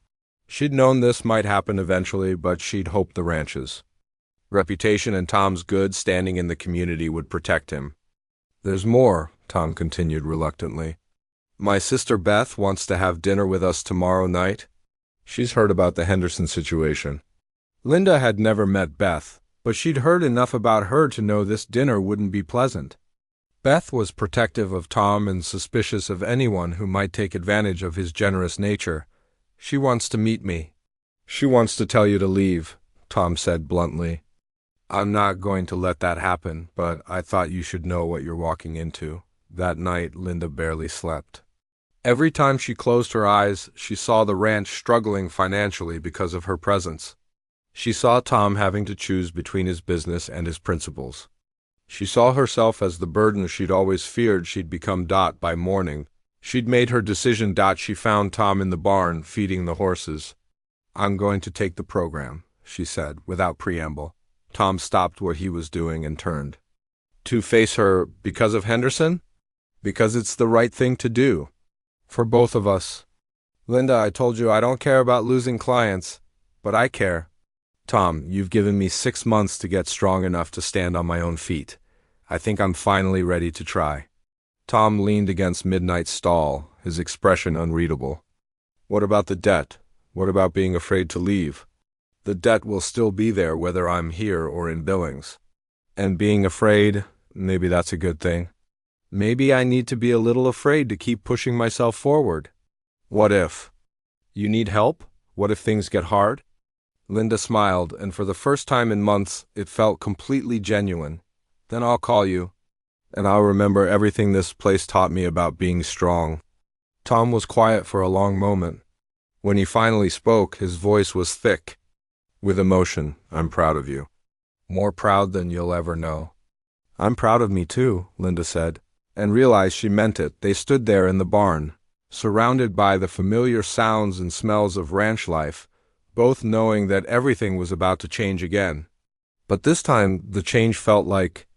She'd known this might happen eventually, but she'd hoped the ranch's reputation and Tom's good standing in the community would protect him. There's more, Tom continued reluctantly. My sister Beth wants to have dinner with us tomorrow night. She's heard about the Henderson situation. Linda had never met Beth, but she'd heard enough about her to know this dinner wouldn't be pleasant. Beth was protective of Tom and suspicious of anyone who might take advantage of his generous nature. She wants to meet me. She wants to tell you to leave, Tom said bluntly. I'm not going to let that happen, but I thought you should know what you're walking into. That night, Linda barely slept. Every time she closed her eyes, she saw the ranch struggling financially because of her presence. She saw Tom having to choose between his business and his principles. She saw herself as the burden she'd always feared she'd become. By morning, she'd made her decision. She found Tom in the barn, feeding the horses. I'm going to take the program, she said, without preamble. Tom stopped what he was doing and turned. To face her because of Henderson? Because it's the right thing to do. For both of us. Linda, I told you I don't care about losing clients, but I care. Tom, you've given me 6 months to get strong enough to stand on my own feet. I think I'm finally ready to try. Tom leaned against Midnight's stall, his expression unreadable. What about the debt? What about being afraid to leave? The debt will still be there whether I'm here or in Billings. And being afraid, maybe that's a good thing. Maybe I need to be a little afraid to keep pushing myself forward. What if? You need help? What if things get hard? Linda smiled, and for the first time in months, it felt completely genuine. Then I'll call you, and I'll remember everything this place taught me about being strong. Tom was quiet for a long moment. When he finally spoke, his voice was thick. With emotion, I'm proud of you. More proud than you'll ever know. I'm proud of me too, Linda said, and realized she meant it. They stood there in the barn, surrounded by the familiar sounds and smells of ranch life, both knowing that everything was about to change again. But this time, the change felt like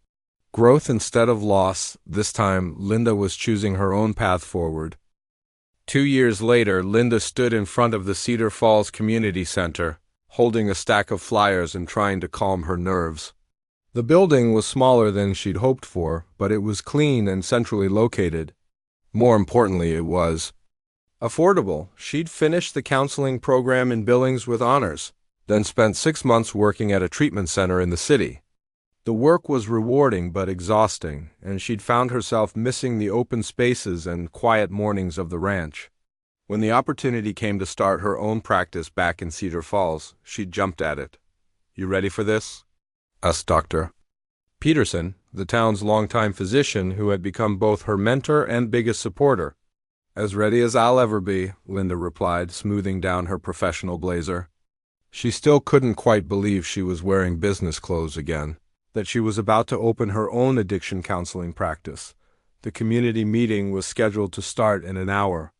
growth instead of loss. This time, Linda was choosing her own path forward. 2 years later, Linda stood in front of the Cedar Falls Community Center, holding a stack of flyers and trying to calm her nerves. The building was smaller than she'd hoped for, but it was clean and centrally located. More importantly, it was affordable. She'd finished the counseling program in Billings with honors, then spent 6 months working at a treatment center in the city. The work was rewarding but exhausting, and she'd found herself missing the open spaces and quiet mornings of the ranch. When the opportunity came to start her own practice back in Cedar Falls, she jumped at it. You ready for this? Asked Dr. Peterson, the town's longtime physician who had become both her mentor and biggest supporter. As ready as I'll ever be, Linda replied, smoothing down her professional blazer. She still couldn't quite believe she was wearing business clothes again, that she was about to open her own addiction counseling practice. The community meeting was scheduled to start in an hour.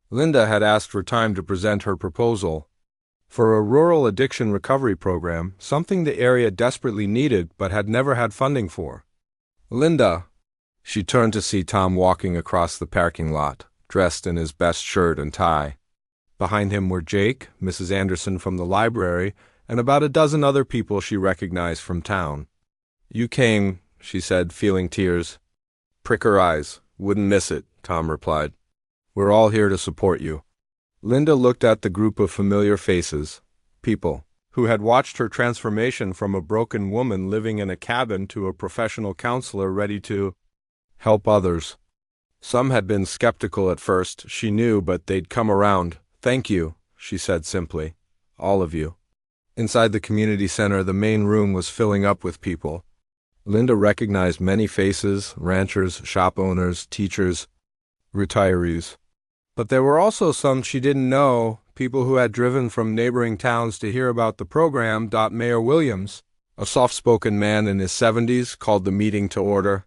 Linda had asked for time to present her proposal for a rural addiction recovery program, something the area desperately needed but had never had funding for. Linda, she turned to see Tom walking across the parking lot, dressed in his best shirt and tie. Behind him were Jake, Mrs. Anderson from the library, and about a dozen other people she recognized from town. You came, she said, feeling tears. Prick her eyes. Wouldn't miss it, Tom replied. We're all here to support you. Linda looked at the group of familiar faces, people who had watched her transformation from a broken woman living in a cabin to a professional counselor ready to help others. Some had been skeptical at first, she knew, but they'd come around. Thank you, she said simply. All of you. Inside the community center, the main room was filling up with people. Linda recognized many faces, ranchers, shop owners, teachers, retirees. But there were also some she didn't know, people who had driven from neighboring towns to hear about the program. Mayor Williams, a soft-spoken man in his 70s, called the meeting to order.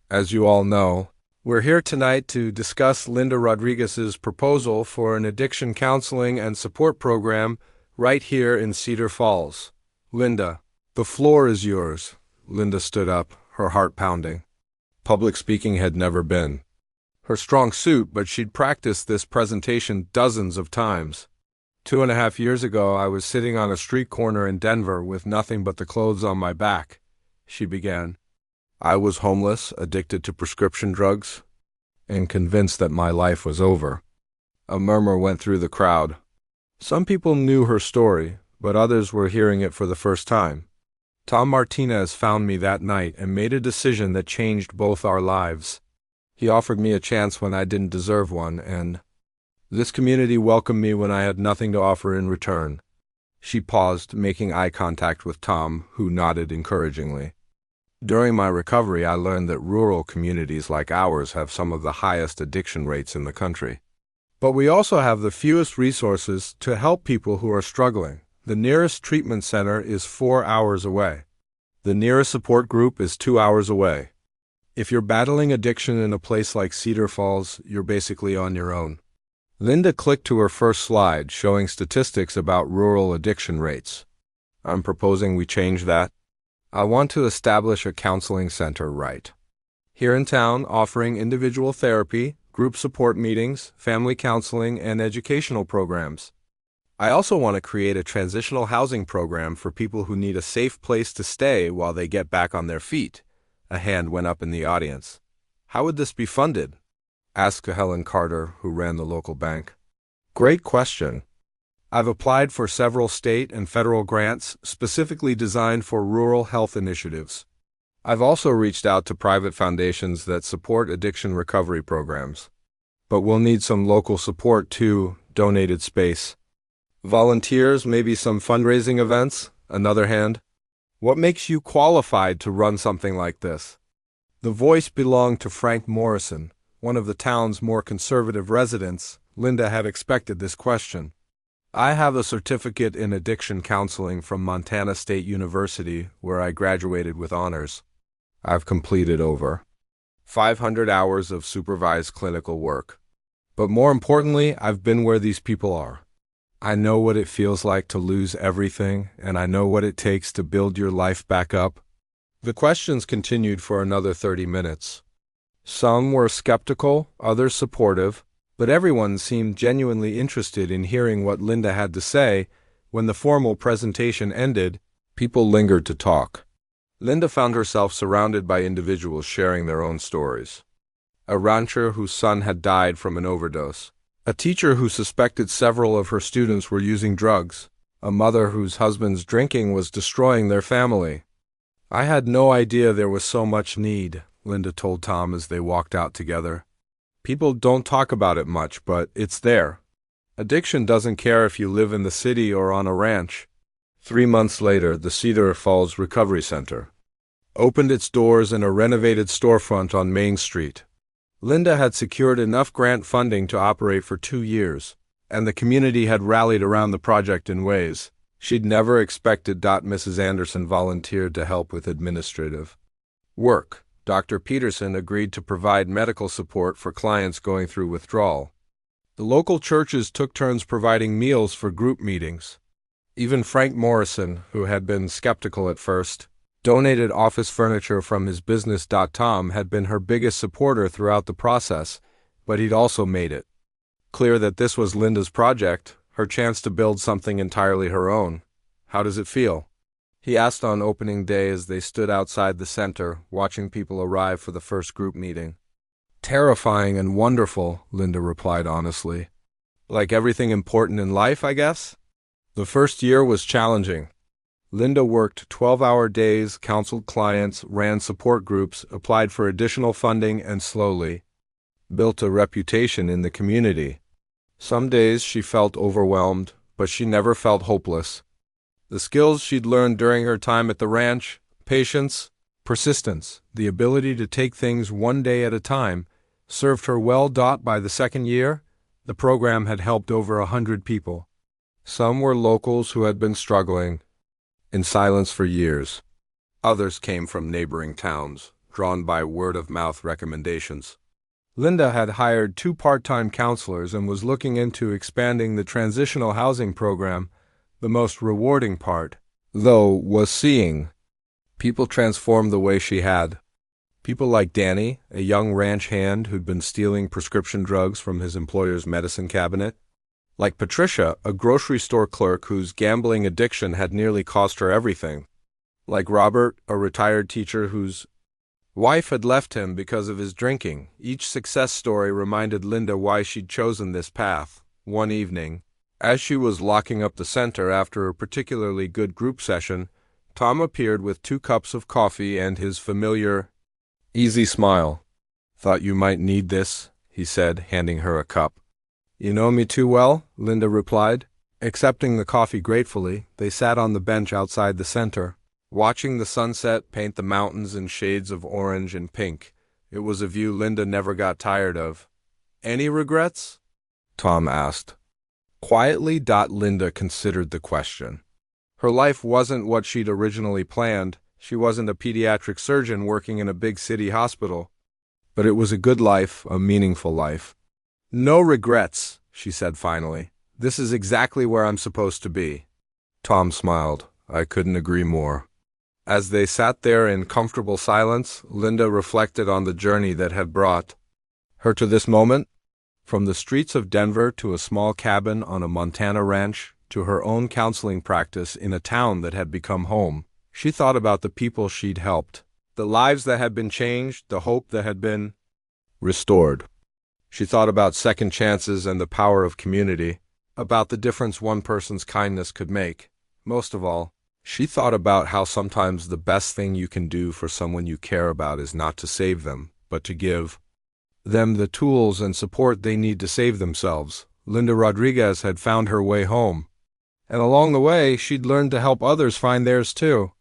As you all know, we're here tonight to discuss Linda Rodriguez's proposal for an addiction counseling and support program right here in Cedar Falls. Linda, the floor is yours. Linda stood up, her heart pounding. Public speaking had never been her strong suit, but she'd practiced this presentation dozens of times. 2.5 years ago, I was sitting on a street corner in Denver with nothing but the clothes on my back, she began. I was homeless, addicted to prescription drugs, and convinced that my life was over. A murmur went through the crowd. Some people knew her story, but others were hearing it for the first time. Tom Martinez found me that night and made a decision that changed both our lives. He offered me a chance when I didn't deserve one, and this community welcomed me when I had nothing to offer in return. She paused, making eye contact with Tom, who nodded encouragingly. During my recovery, I learned that rural communities like ours have some of the highest addiction rates in the country. But we also have the fewest resources to help people who are struggling. The nearest treatment center is 4 hours away. The nearest support group is 2 hours away. If you're battling addiction in a place like Cedar Falls, you're basically on your own. Linda clicked to her first slide, showing statistics about rural addiction rates. I'm proposing we change that. I want to establish a counseling center right here in town, offering individual therapy, group support meetings, family counseling, and educational programs. I also want to create a transitional housing program for people who need a safe place to stay while they get back on their feet. A hand went up in the audience. How would this be funded? Asked Helen Carter, who ran the local bank. Great question. I've applied for several state and federal grants specifically designed for rural health initiatives. I've also reached out to private foundations that support addiction recovery programs. But we'll need some local support too, donated space. Volunteers, maybe some fundraising events, another hand. What makes you qualified to run something like this? The voice belonged to Frank Morrison, one of the town's more conservative residents. Linda had expected this question. I have a certificate in addiction counseling from Montana State University, where I graduated with honors. I've completed over 500 hours of supervised clinical work. But more importantly, I've been where these people are. I know what it feels like to lose everything, and I know what it takes to build your life back up. The questions continued for another 30 minutes. Some were skeptical, others supportive, but everyone seemed genuinely interested in hearing what Linda had to say. When the formal presentation ended, people lingered to talk. Linda found herself surrounded by individuals sharing their own stories. A rancher whose son had died from an overdose. A teacher who suspected several of her students were using drugs. A mother whose husband's drinking was destroying their family. I had no idea there was so much need, Linda told Tom as they walked out together. People don't talk about it much, but it's there. Addiction doesn't care if you live in the city or on a ranch. 3 months later, the Cedar Falls Recovery Center opened its doors in a renovated storefront on Main Street. Linda had secured enough grant funding to operate for 2 years, and the community had rallied around the project in ways she'd never expected. Mrs. Anderson volunteered to help with administrative work. Dr. Peterson agreed to provide medical support for clients going through withdrawal. The local churches took turns providing meals for group meetings. Even Frank Morrison, who had been skeptical at first, donated office furniture from his business. Tom had been her biggest supporter throughout the process, but he'd also made it clear that this was Linda's project, her chance to build something entirely her own. How does it feel? He asked on opening day as they stood outside the center, watching people arrive for the first group meeting. Terrifying and wonderful, Linda replied honestly. Like everything important in life, I guess? The first year was challenging. Linda worked 12-hour days, counseled clients, ran support groups, applied for additional funding, and slowly built a reputation in the community. Some days she felt overwhelmed, but she never felt hopeless. The skills she'd learned during her time at the ranch, patience, persistence, the ability to take things one day at a time, served her well. By the second year, the program had helped over 100 people. Some were locals who had been struggling in silence for years. Others came from neighboring towns, drawn by word-of-mouth recommendations. Linda had hired 2 part-time counselors and was looking into expanding the transitional housing program. The most rewarding part, though, was seeing people transform the way she had. People like Danny, a young ranch hand who'd been stealing prescription drugs from his employer's medicine cabinet. Like Patricia, a grocery store clerk whose gambling addiction had nearly cost her everything. Like Robert, a retired teacher whose wife had left him because of his drinking. Each success story reminded Linda why she'd chosen this path. One evening, as she was locking up the center after a particularly good group session, Tom appeared with 2 cups of coffee and his familiar, easy smile. "Thought you might need this," he said, handing her a cup. "You know me too well," Linda replied. Accepting the coffee gratefully, they sat on the bench outside the center, watching the sunset paint the mountains in shades of orange and pink. It was a view Linda never got tired of. "Any regrets?" Tom asked. Quietly. Linda considered the question. Her life wasn't what she'd originally planned. She wasn't a pediatric surgeon working in a big city hospital. But it was a good life, a meaningful life. "No regrets," she said finally. "This is exactly where I'm supposed to be." Tom smiled. "I couldn't agree more." As they sat there in comfortable silence, Linda reflected on the journey that had brought her to this moment. From the streets of Denver to a small cabin on a Montana ranch to her own counseling practice in a town that had become home, she thought about the people she'd helped, the lives that had been changed, the hope that had been restored. She thought about second chances and the power of community, about the difference one person's kindness could make. Most of all, She thought about how sometimes the best thing you can do for someone you care about is not to save them, but to give them the tools and support they need to save themselves. Linda Rodriguez had found her way home, and along the way, she'd learned to help others find theirs too.